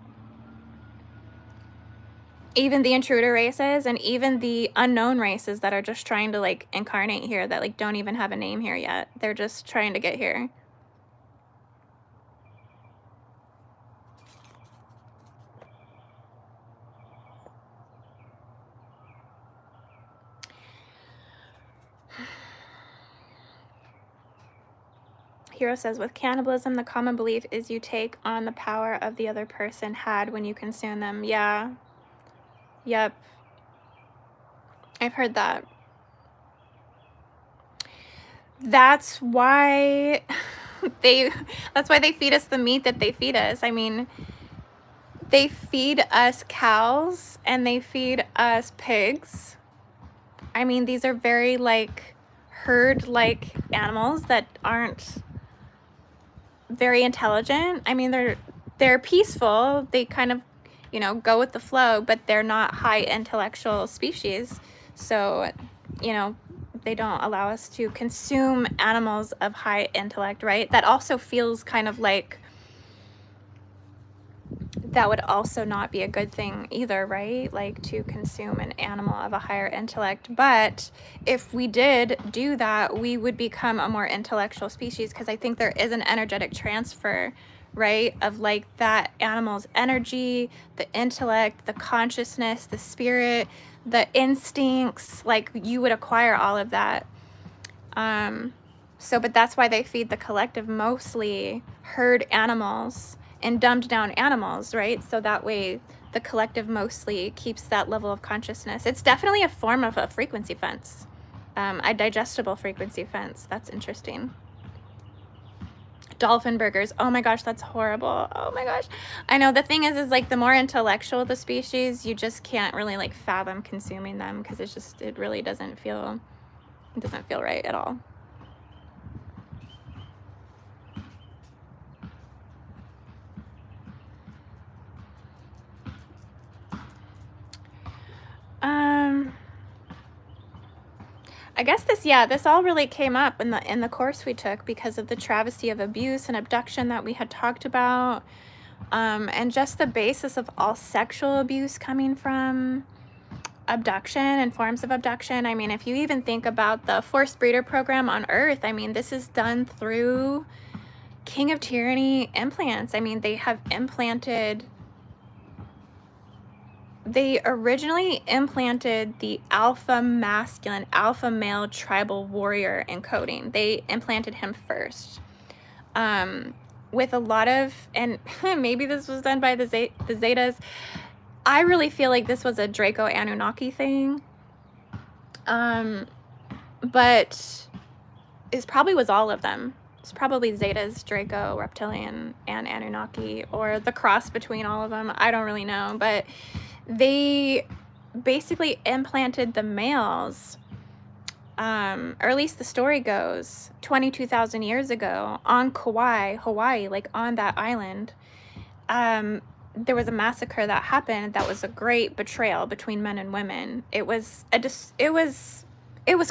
Even the intruder races and even the unknown races that are just trying to like incarnate here, that like don't even have a name here yet. They're just trying to get here. Hero says, with cannibalism, the common belief is you take on the power of the other person had when you consume them. Yeah. Yep. I've heard that. That's why that's why they feed us the meat that they feed us. I mean, they feed us cows and they feed us pigs. I mean, these are very like herd-like animals that aren't very intelligent. I mean, they're peaceful. They kind of, you know, go with the flow, but they're not high intellectual species. So, you know, they don't allow us to consume animals of high intellect, right? That also feels kind of like that would also not be a good thing either, right? Like to consume an animal of a higher intellect. But if we did do that, we would become a more intellectual species, because I think there is an energetic transfer, right? Of like that animal's energy, the intellect, the consciousness, the spirit, the instincts, like you would acquire all of that. But that's why they feed the collective mostly herd animals and dumbed down animals, right? So that way the collective mostly keeps that level of consciousness. It's definitely a form of a frequency fence, a digestible frequency fence. That's interesting. Dolphin burgers. Oh my gosh, that's horrible. Oh my gosh. I know. The thing is like the more intellectual the species, you just can't really like fathom consuming them, because it really doesn't feel right at all. I guess this all really came up in the course we took because of the travesty of abuse and abduction that we had talked about, and just the basis of all sexual abuse coming from abduction and forms of abduction. I mean, if you even think about the forced breeder program on Earth, I mean, this is done through King of Tyranny implants. I mean, they originally implanted the alpha masculine, alpha male tribal warrior encoding. They implanted him first. With a lot of, and maybe this was done by the Zetas. I really feel like this was a Draco Anunnaki thing. But it probably was all of them. It's probably Zetas, Draco, Reptilian, and Anunnaki, or the cross between all of them. I don't really know, but they basically implanted the males, or at least the story goes, 22,000 years ago on Kauai, Hawaii, like on that island. There was a massacre that happened that was a great betrayal between men and women. It was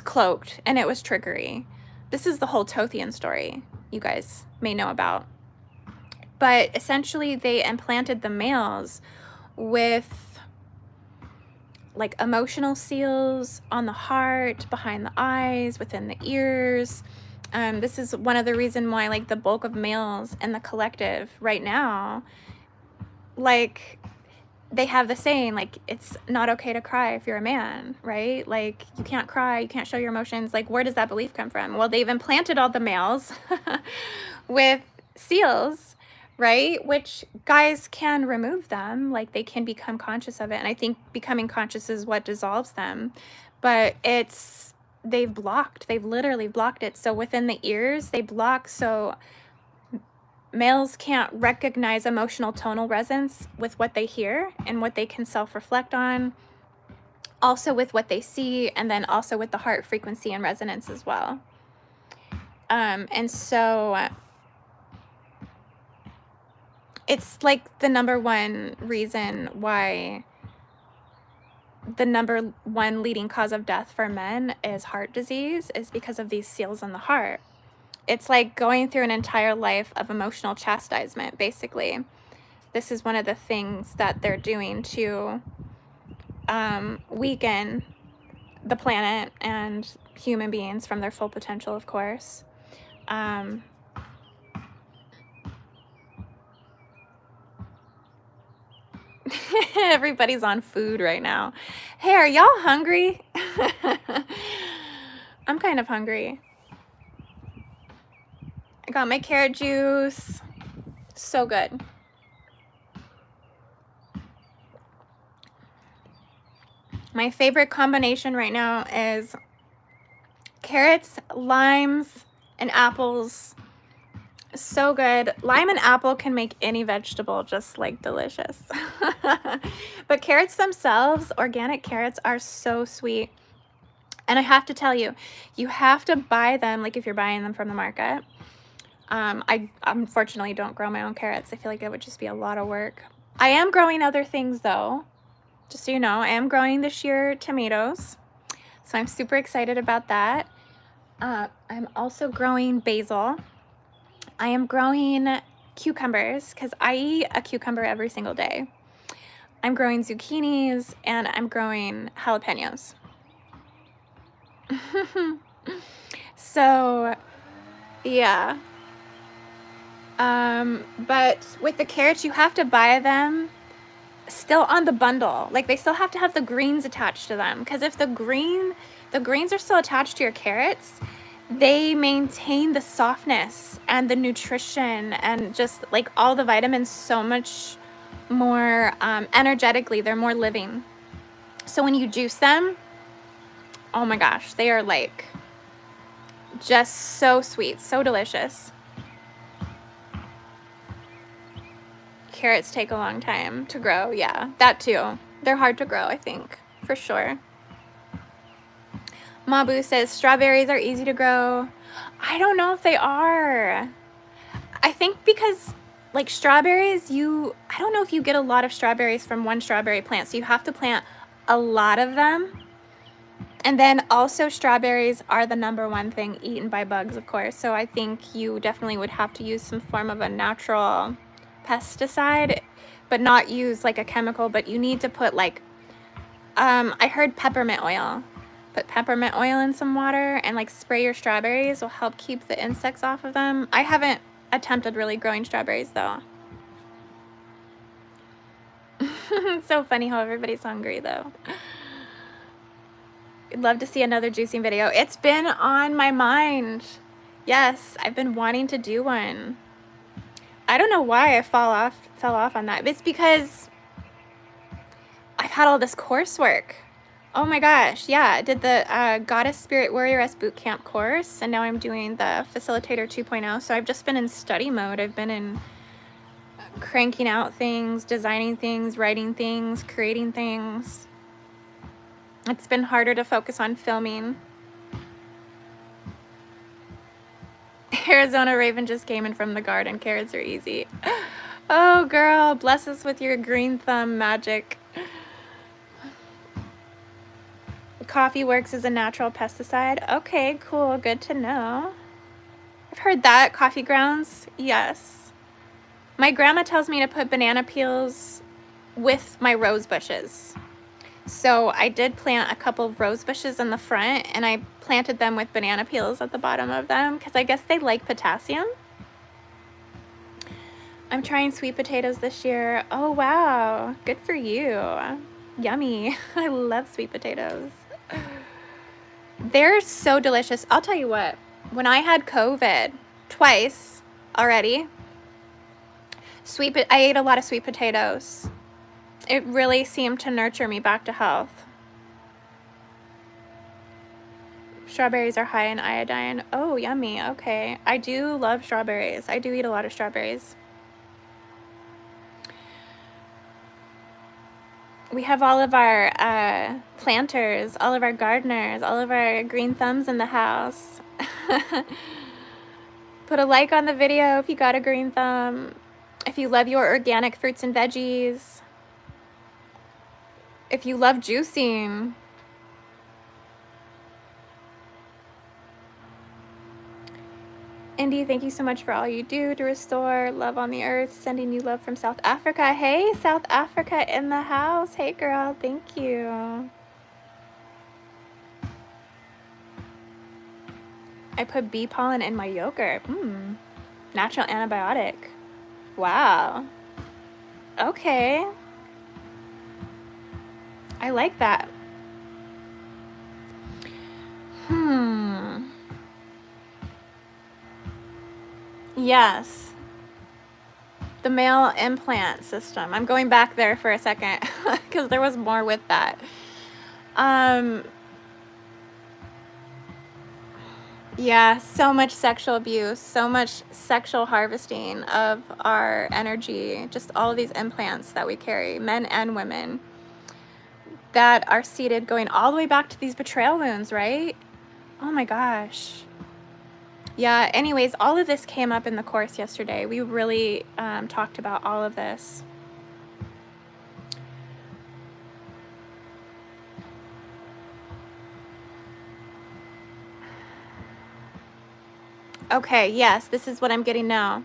cloaked and it was trickery. This is the whole Tothian story you guys may know about. But essentially they implanted the males with like emotional seals on the heart, behind the eyes, within the ears. This is one of the reasons why like the bulk of males in the collective right now, like they have the saying, like, it's not okay to cry if you're a man, right? Like, you can't cry, you can't show your emotions. Like, where does that belief come from? Well, they've implanted all the males with seals, right? Which guys can remove them, like, they can become conscious of it. And I think becoming conscious is what dissolves them. But they've literally blocked it. So within the ears, they block. So males can't recognize emotional tonal resonance with what they hear and what they can self-reflect on, also with what they see, and then also with the heart frequency and resonance as well. And so it's like the number one reason why the number one leading cause of death for men is heart disease, is because of these seals in the heart. It's like going through an entire life of emotional chastisement, basically. This is one of the things that they're doing to weaken the planet and human beings from their full potential, of course. Everybody's on food right now. Hey, are y'all hungry? I'm kind of hungry. I got my carrot juice. So good. My favorite combination right now is carrots, limes, and apples. So good. Lime and apple can make any vegetable just like delicious. But carrots themselves, organic carrots, are so sweet. And I have to tell you, you have to buy them, like if you're buying them from the market. I unfortunately don't grow my own carrots. I feel like it would just be a lot of work. I am growing other things though. Just so you know, I am growing this year tomatoes. So I'm super excited about that. I'm also growing basil. I am growing cucumbers because I eat a cucumber every single day. I'm growing zucchinis and I'm growing jalapenos. So, yeah. But with the carrots, you have to buy them still on the bundle. Like, they still have to have the greens attached to them, because if the greens are still attached to your carrots, they maintain the softness and the nutrition and just like all the vitamins so much more energetically. They're more living. So when you juice them, oh my gosh, they are like just so sweet, so delicious. Carrots take a long time to grow. Yeah, that too. They're hard to grow, I think, for sure. Mabu says strawberries are easy to grow. I don't know if they are. I think because like strawberries, I don't know if you get a lot of strawberries from one strawberry plant. So you have to plant a lot of them. And then also strawberries are the number one thing eaten by bugs, of course. So I think you definitely would have to use some form of a natural pesticide, but not use like a chemical. But you need to put like, I heard peppermint oil. Put peppermint oil in some water and like spray your strawberries will help keep the insects off of them. I haven't attempted really growing strawberries though. It's so funny how everybody's hungry though. I'd love to see another juicing video. It's been on my mind. Yes, I've been wanting to do one. I don't know why I fell off on that. It's because I've had all this coursework. Oh my gosh, yeah, I did the Goddess Spirit Warrioress Bootcamp course, and now I'm doing the Facilitator 2.0, so I've just been in study mode. I've been in cranking out things, designing things, writing things, creating things. It's been harder to focus on filming. Arizona Raven just came in from the garden. Carrots are easy. Oh girl, bless us with your green thumb magic. Coffee works as a natural pesticide. Okay, cool, good to know. I've heard that. Coffee grounds, yes. My grandma tells me to put banana peels with my rose bushes. So I did plant a couple of rose bushes in the front, and I planted them with banana peels at the bottom of them because I guess they like potassium. I'm trying sweet potatoes this year. Oh, wow. Good for you. Yummy. I love sweet potatoes. They're so delicious. I'll tell you what, when I had COVID twice already, I ate a lot of sweet potatoes. It really seemed to nurture me back to health. Strawberries are high in iodine. Oh, yummy. Okay. I do love strawberries. I do eat a lot of strawberries. We have all of our planters, all of our gardeners, all of our green thumbs in the house. Put a like on the video if you got a green thumb. If you love your organic fruits and veggies. If you love juicing. Indy, thank you so much for all you do to restore love on the earth. Sending you love from South Africa. Hey, South Africa in the house. Hey, girl. Thank you. I put bee pollen in my yogurt. Natural antibiotic. Wow. Okay. I like that. Yes. The male implant system. I'm going back there for a second because there was more with that. Yeah, so much sexual abuse, so much sexual harvesting of our energy, just all of these implants that we carry, men and women, that are seated going all the way back to these betrayal wounds, right? Oh my gosh. Yeah, anyways, all of this came up in the course yesterday. We really talked about all of this. Okay, yes, this is what I'm getting now.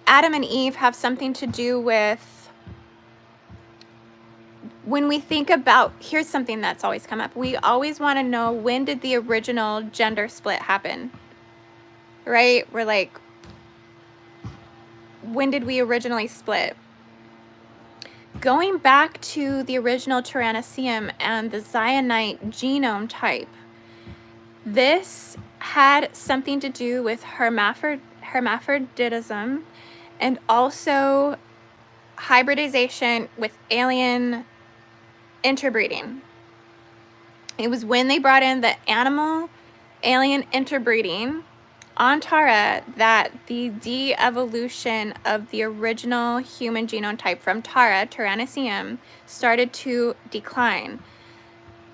Adam and Eve have something to do with, when we think about, here's something that's always come up. We always want to know, when did the original gender split happen? Right? We're like, when did we originally split? Going back to the original Tyrannosaurus and the Zionite genome type, this had something to do with hermaphroditism and also hybridization with alien interbreeding. It was when they brought in the animal alien interbreeding on Tara that the de-evolution of the original human genome type from Tara, Tyrannosaurus, started to decline.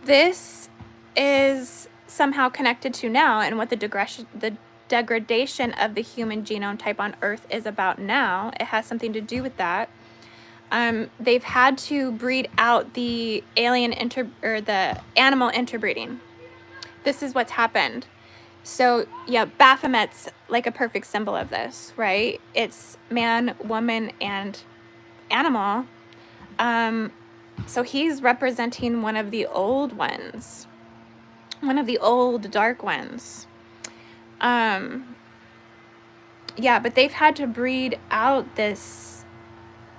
This is somehow connected to now and what the degradation of the human genome type on Earth is about now. It has something to do with that. They've had to breed out the the animal interbreeding. This is what's happened. So yeah, Baphomet's like a perfect symbol of this, right? It's man, woman, and animal. So he's representing one of the old ones, one of the old dark ones. Yeah, but they've had to breed out this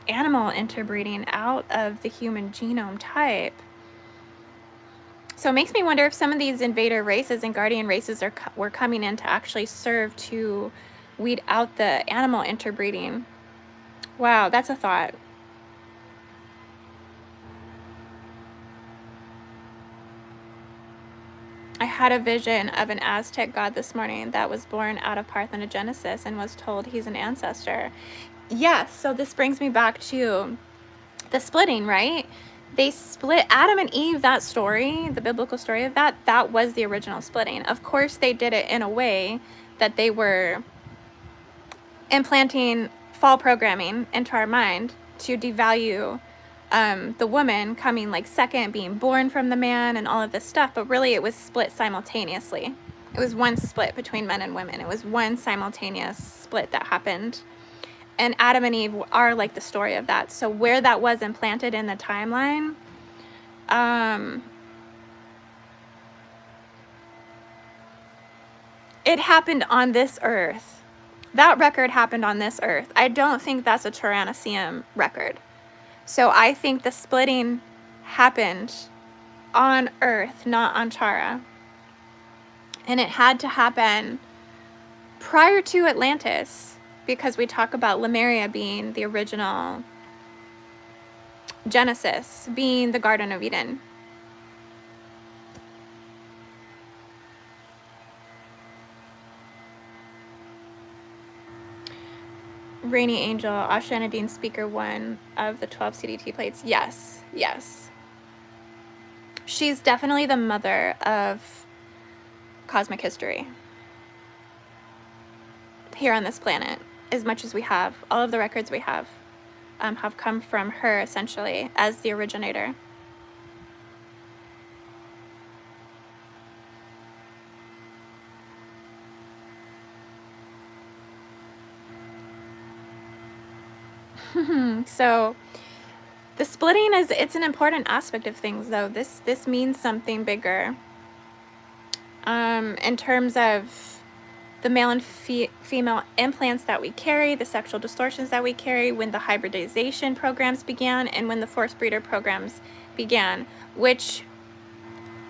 animal interbreeding out of the human genome type. So it makes me wonder if some of these invader races and guardian races were coming in to actually serve to weed out the animal interbreeding. Wow, that's a thought. I had a vision of an Aztec god this morning that was born out of parthenogenesis and was told he's an ancestor. Yes, so this brings me back to the splitting, right? They split Adam and Eve, that story, the biblical story of that was the original splitting. Of course, they did it in a way that they were implanting fall programming into our mind to devalue the woman coming like second, being born from the man and all of this stuff, but really it was split simultaneously. It was one split between men and women. It was one simultaneous split that happened. And Adam and Eve are like the story of that. So where that was implanted in the timeline, it happened on this earth. That record happened on this earth. I don't think that's a Tyrannoseum record. So I think the splitting happened on Earth, not on Chara. And it had to happen prior to Atlantis, because we talk about Lemuria being the original Genesis, being the Garden of Eden. Rainy Angel, Ascension Speaker 1 of the 12 CDT plates. Yes, yes. She's definitely the mother of cosmic history here on this planet. As much as we have, all of the records we have come from her, essentially, as the originator. So the splitting it's an important aspect of things, though. This means something bigger in terms of the male and female implants that we carry, the sexual distortions that we carry, when the hybridization programs began, and when the forced breeder programs began, which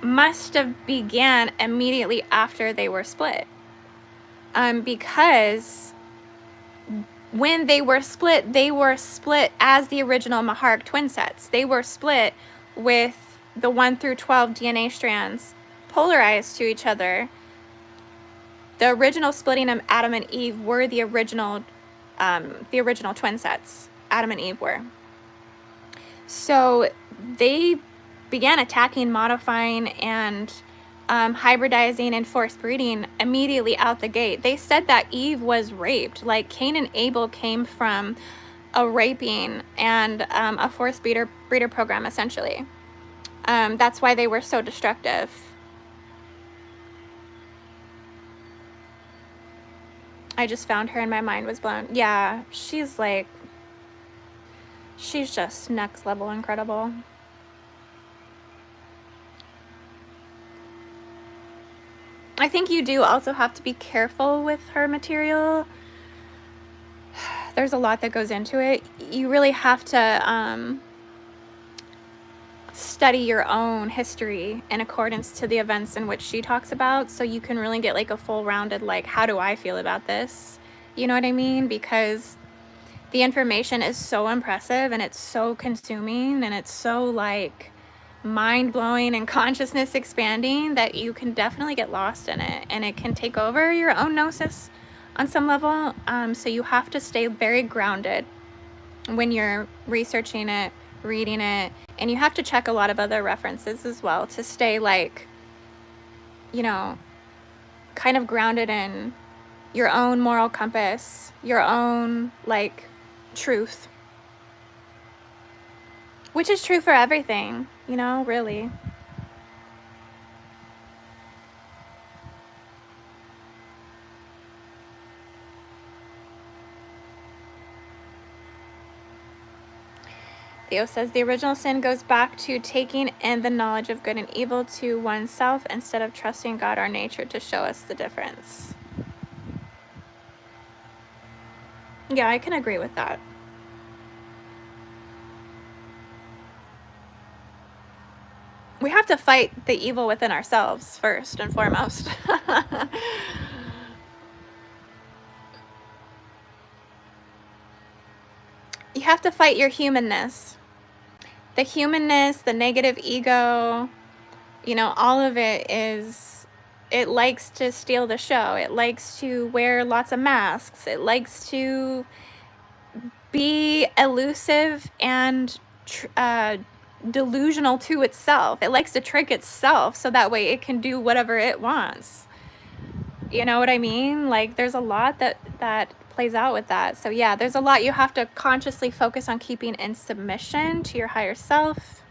must have began immediately after they were split, because when they were split as the original Mahark twin sets. They were split with the 1 through 12 DNA strands polarized to each other. The original splitting of Adam and Eve were the original twin sets. Adam and Eve were. So they began attacking, modifying, and hybridizing and forced breeding immediately out the gate. They said that Eve was raped. Like Cain and Abel came from a raping and a forced breeder program, essentially. That's why they were so destructive. I just found her and my mind was blown. Yeah, she's just next level incredible. I think you do also have to be careful with her material. There's a lot that goes into it. You really have to study your own history in accordance to the events in which she talks about, so you can really get like a full rounded, like, how do I feel about this? You know what I mean? Because the information is so impressive and it's so consuming and it's so like mind-blowing and consciousness expanding that you can definitely get lost in it, and it can take over your own gnosis on some level. So you have to stay very grounded when you're researching it, reading it, and you have to check a lot of other references as well to stay like, you know, kind of grounded in your own moral compass, your own like truth, which is true for everything, you know, really. Theo says the original sin goes back to taking in the knowledge of good and evil to oneself instead of trusting God or nature to show us the difference. Yeah, I can agree with that. We have to fight the evil within ourselves first and foremost. You have to fight your humanness. The humanness, the negative ego, you know, all of it likes to steal the show. It likes to wear lots of masks. It likes to be elusive and delusional to itself. It likes to trick itself so that way it can do whatever it wants. You know what I mean? Like, there's a lot that plays out with that. So yeah, there's a lot you have to consciously focus on keeping in submission to your higher self.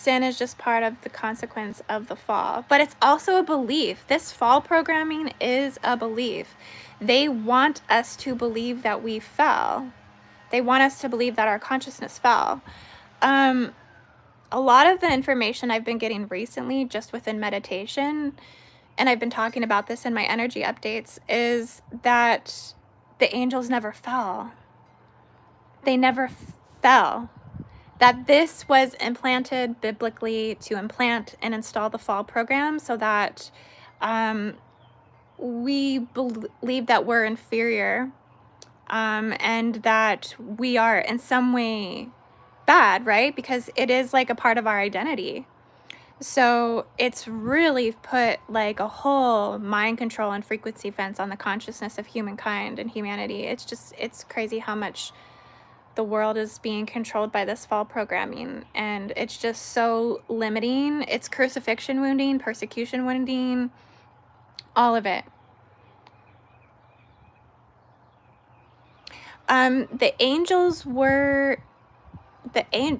sin is just part of the consequence of the fall. But it's also a belief. This fall programming is a belief. They want us to believe that we fell. They want us to believe that our consciousness fell. A lot of the information I've been getting recently just within meditation, and I've been talking about this in my energy updates, is that the angels never fell. They never fell. That this was implanted biblically to implant and install the fall program so that we believe that we're inferior and that we are in some way bad, right? Because it is like a part of our identity. So it's really put like a whole mind control and frequency fence on the consciousness of humankind and humanity. It's crazy how much the world is being controlled by this fall programming, and it's just so limiting. It's crucifixion wounding, persecution wounding, all of it. The angels were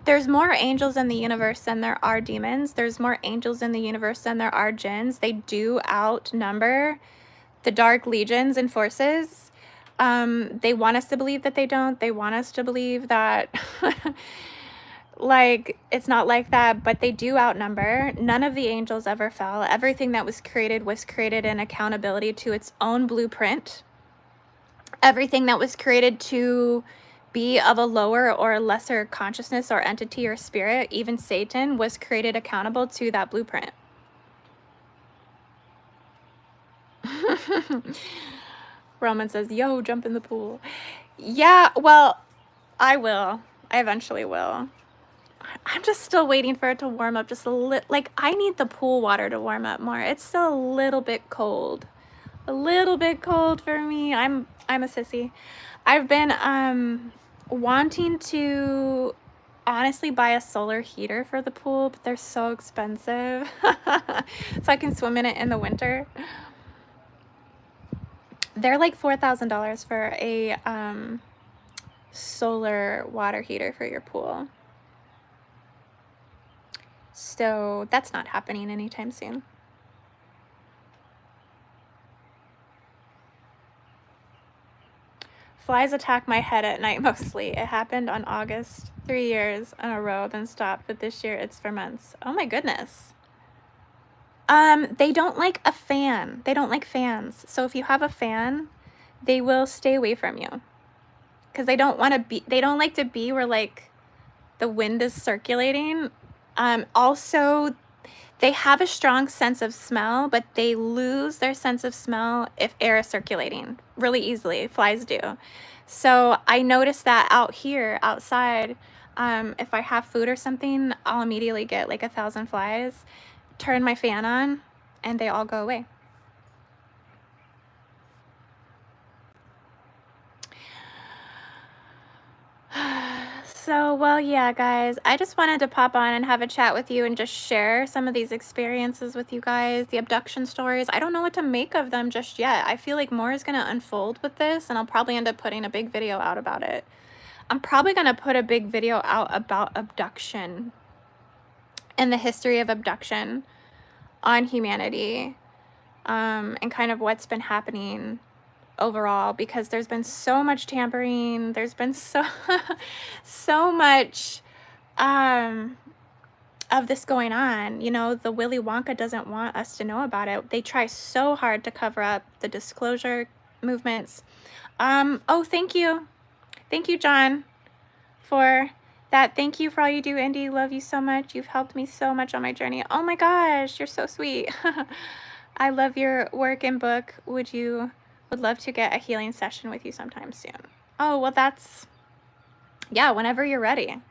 there's more angels in the universe than there are demons. There's more angels in the universe than there are jinns. They do outnumber the dark legions and forces. They want us to believe that they don't. They want us to believe that like it's not like that, but they do outnumber. None of the angels ever fell. Everything that was created in accountability to its own blueprint. Everything that was created to be of a lower or lesser consciousness or entity or spirit, even Satan, was created accountable to that blueprint. Roman says, yo, jump in the pool. Yeah, well, I will. I eventually will. I'm just still waiting for it to warm up just a little. Like, I need the pool water to warm up more. It's still a little bit cold. A little bit cold for me. I'm a sissy. I've been wanting to honestly buy a solar heater for the pool, but they're so expensive. So I can swim in it in the winter. They're like $4,000 for a solar water heater for your pool. So that's not happening anytime soon. Flies attack my head at night mostly. It happened on August 3 years in a row, then stopped, but this year it's for months. Oh my goodness. They don't like a fan. They don't like fans. So if you have a fan, they will stay away from you. Because they don't want to be, they don't like to be where like the wind is circulating. Also, they have a strong sense of smell, but they lose their sense of smell if air is circulating really easily. Flies do. So I noticed that out here, outside, if I have food or something, I'll immediately get like 1,000 flies, turn my fan on, and they all go away. So, well, yeah, guys, I just wanted to pop on and have a chat with you and just share some of these experiences with you guys, the abduction stories. I don't know what to make of them just yet. I feel like more is going to unfold with this, and I'll probably end up putting a big video out about it. I'm probably going to put a big video out about abduction and the history of abduction on humanity, and kind of what's been happening overall, because there's been so much tampering. There's been so much of this going on. You know, the Willy Wonka doesn't want us to know about it. They try so hard to cover up the disclosure movements. Oh, thank you, John, for that. Thank you for all you do, Indy. Love you so much. You've helped me so much on my journey. Oh my gosh, you're so sweet. I love your work and book. Would love to get a healing session with you sometime soon. Oh, well, that's, yeah, whenever you're ready.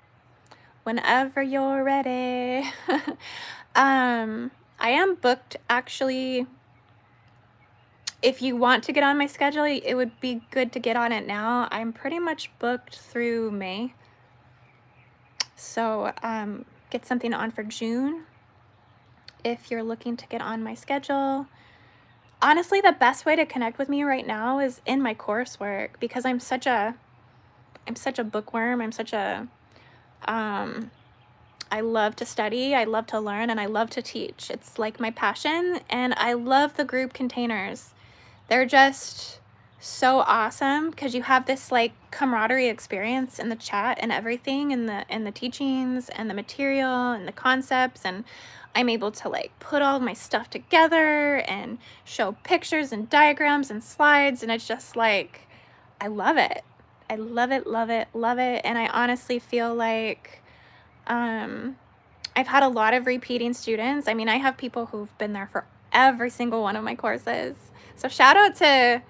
Whenever you're ready. I am booked, actually. If you want to get on my schedule, it would be good to get on it now. I'm pretty much booked through May. So get something on for June if you're looking to get on my schedule. Honestly, the best way to connect with me right now is in my coursework, because I'm such a bookworm. I'm such a I love to study, I love to learn, and I love to teach. It's like my passion, and I love the group containers. They're just so awesome because you have this like camaraderie experience in the chat and everything, and the teachings and the material and the concepts, and I'm able to like put all my stuff together and show pictures and diagrams and slides, and it's just like I love it. I love it, love it, love it. And I honestly feel like I've had a lot of repeating students. I mean, I have people who've been there for every single one of my courses. So shout out to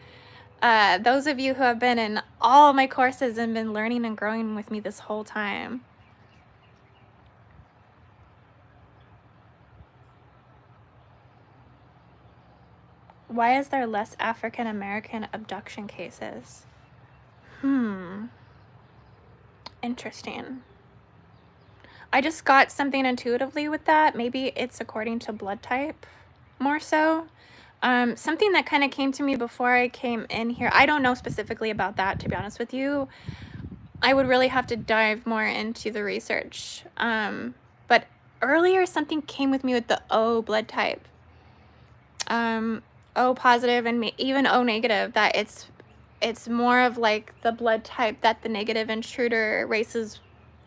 those of you who have been in all my courses and been learning and growing with me this whole time. Why is there less African American abduction cases? Interesting. I just got something intuitively with that. Maybe it's according to blood type more so. Something that kind of came to me before I came in here. I don't know specifically about that, to be honest with you. I would really have to dive more into the research. But earlier something came with me with the O blood type. O positive and even O negative, that it's more of like the blood type that the negative intruder races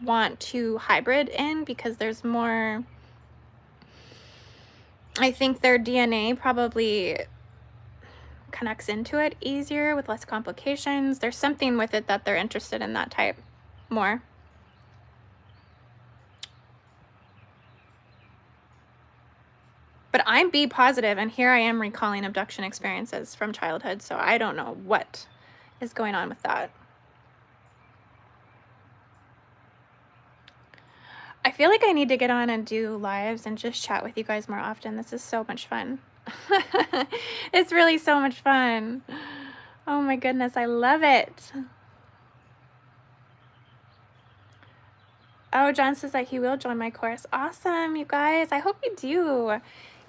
want to hybrid in, because there's more, I think their DNA probably connects into it easier with less complications. There's something with it that they're interested in that type more. But I'm B positive, and here I am recalling abduction experiences from childhood, so I don't know what is going on with that. I feel like I need to get on and do lives and just chat with you guys more often. This is so much fun. It's really so much fun. Oh my goodness, I love it. Oh, John says that he will join my course. Awesome, you guys. I hope you do.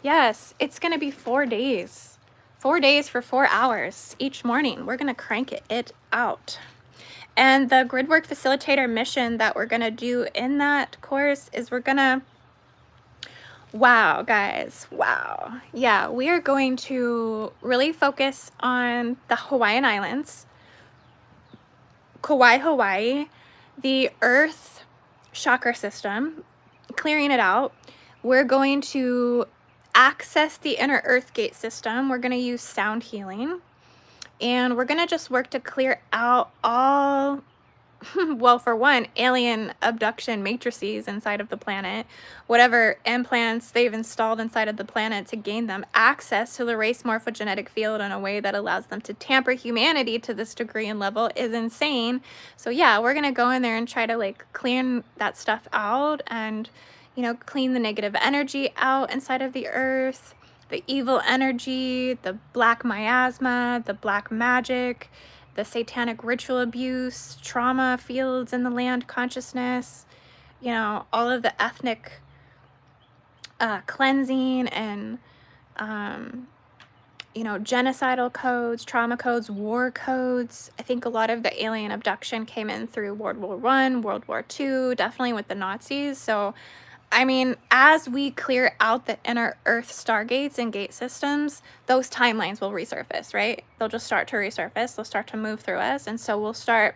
Yes, it's going to be 4 days. 4 days for 4 hours each morning. We're going to crank it out. And the Gridwork Facilitator mission that we're going to do in that course is we're going to, wow, guys, wow. Yeah, we are going to really focus on the Hawaiian Islands, Kauai, Hawaii, the Earth chakra system, clearing it out. We're going to access the inner Earth gate system. We're going to use sound healing. And we're going to just work to clear out all, well, for one, alien abduction matrices inside of the planet, whatever implants they've installed inside of the planet to gain them access to the race morphogenetic field in a way that allows them to tamper humanity to this degree and level is insane. So yeah, we're going to go in there and try to like clean that stuff out and, you know, clean the negative energy out inside of the Earth, the evil energy, the black miasma, the black magic, the satanic ritual abuse, trauma fields in the land consciousness, you know, all of the ethnic cleansing and, you know, genocidal codes, trauma codes, war codes. I think a lot of the alien abduction came in through World War I, World War II, definitely with the Nazis. So I mean, as we clear out the inner Earth stargates and gate systems, those timelines will resurface, right? They'll just start to resurface. They'll start to move through us. And so we'll start,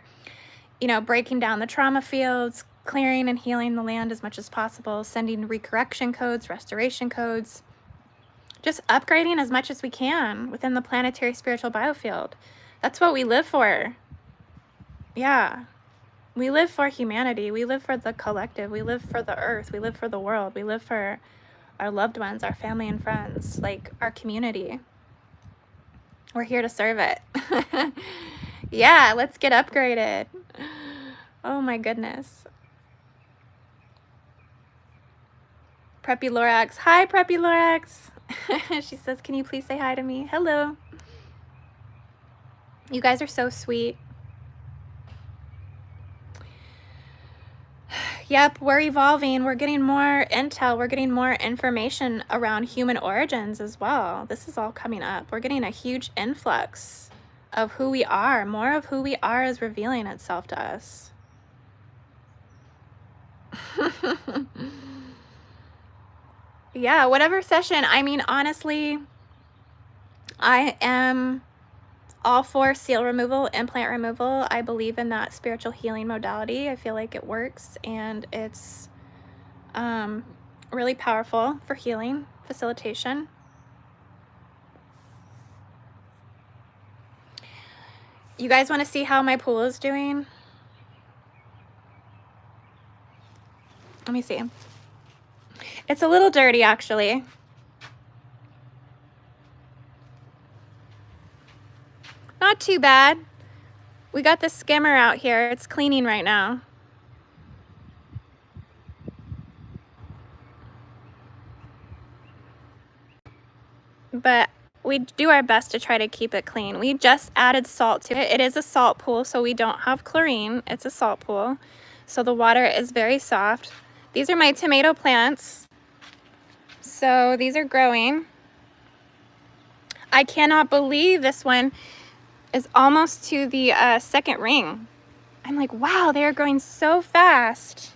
you know, breaking down the trauma fields, clearing and healing the land as much as possible, sending recorrection codes, restoration codes, just upgrading as much as we can within the planetary spiritual biofield. That's what we live for. Yeah. We live for humanity. We live for the collective. We live for the Earth. We live for the world. We live for our loved ones, our family and friends, like our community. We're here to serve it. Yeah, let's get upgraded. Oh my goodness. Preppy Lorax. Hi, Preppy Lorax. She says, can you please say hi to me? Hello. You guys are so sweet. Yep, we're evolving. We're getting more intel. We're getting more information around human origins as well. This is all coming up. We're getting a huge influx of who we are. More of who we are is revealing itself to us. Yeah, whatever session. I mean, honestly, I am all for seal removal, implant removal. I believe in that spiritual healing modality. I feel like it works, and it's really powerful for healing, facilitation. You guys want to see how my pool is doing? Let me see. It's a little dirty, actually. Not too bad. We got the skimmer out here. It's cleaning right now. But we do our best to try to keep it clean. We just added salt to it. It is a salt pool, so we don't have chlorine. It's a salt pool. So the water is very soft. These are my tomato plants. So these are growing. I cannot believe this one is almost to the second ring. I'm like, wow, they are growing so fast.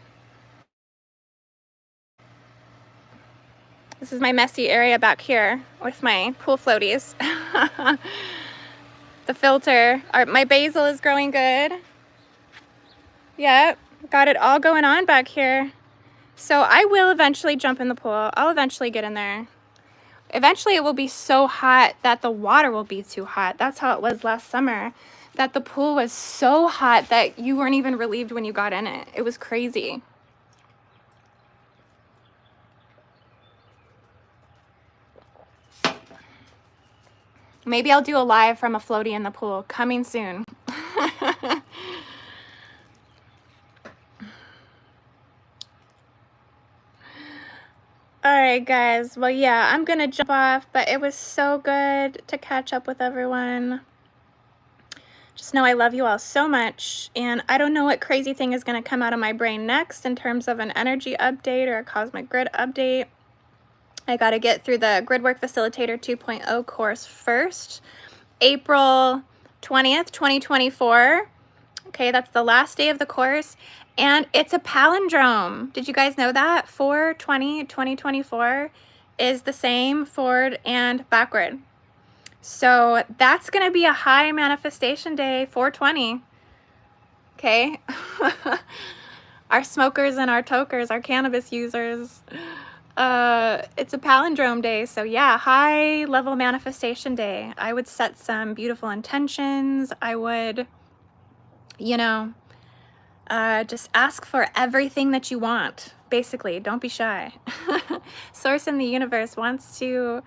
This is my messy area back here with my pool floaties. The filter. My basil is growing good. Yep, got it all going on back here. So I will eventually jump in the pool. I'll eventually get in there. Eventually it will be so hot that the water will be too hot. That's how it was last summer. That the pool was so hot that you weren't even relieved when you got in it. It was crazy. Maybe I'll do a live from a floaty in the pool. Coming soon. Alright guys, well yeah, I'm gonna jump off, but it was so good to catch up with everyone. Just know I love you all so much, and I don't know what crazy thing is gonna come out of my brain next in terms of an energy update or a cosmic grid update. I gotta get through the Gridwork Facilitator 2.0 course first. April 20th, 2024. Okay, that's the last day of the course. And it's a palindrome. Did you guys know that? 4/20/2024 is the same forward and backward. So that's going to be a high manifestation day, 4/20. Okay? Our smokers and our tokers, our cannabis users. It's a palindrome day. So yeah, high level manifestation day. I would set some beautiful intentions. I would, you know, just ask for everything that you want. Basically, don't be shy. Source in the universe wants to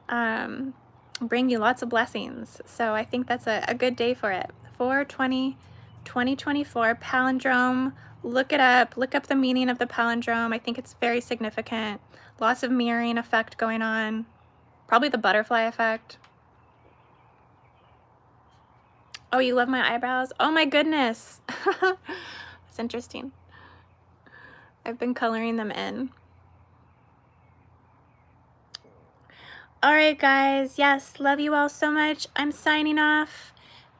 bring you lots of blessings. So I think that's a good day for it. 4/20/2024 palindrome. Look it up. Look up the meaning of the palindrome. I think it's very significant. Lots of mirroring effect going on. Probably the butterfly effect. Oh, you love my eyebrows? Oh my goodness. It's interesting. I've been coloring them in. All right, guys. Yes, love you all so much. I'm signing off.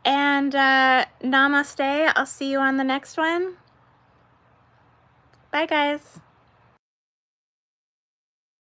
And namaste. I'll see you on the next one. Bye, guys.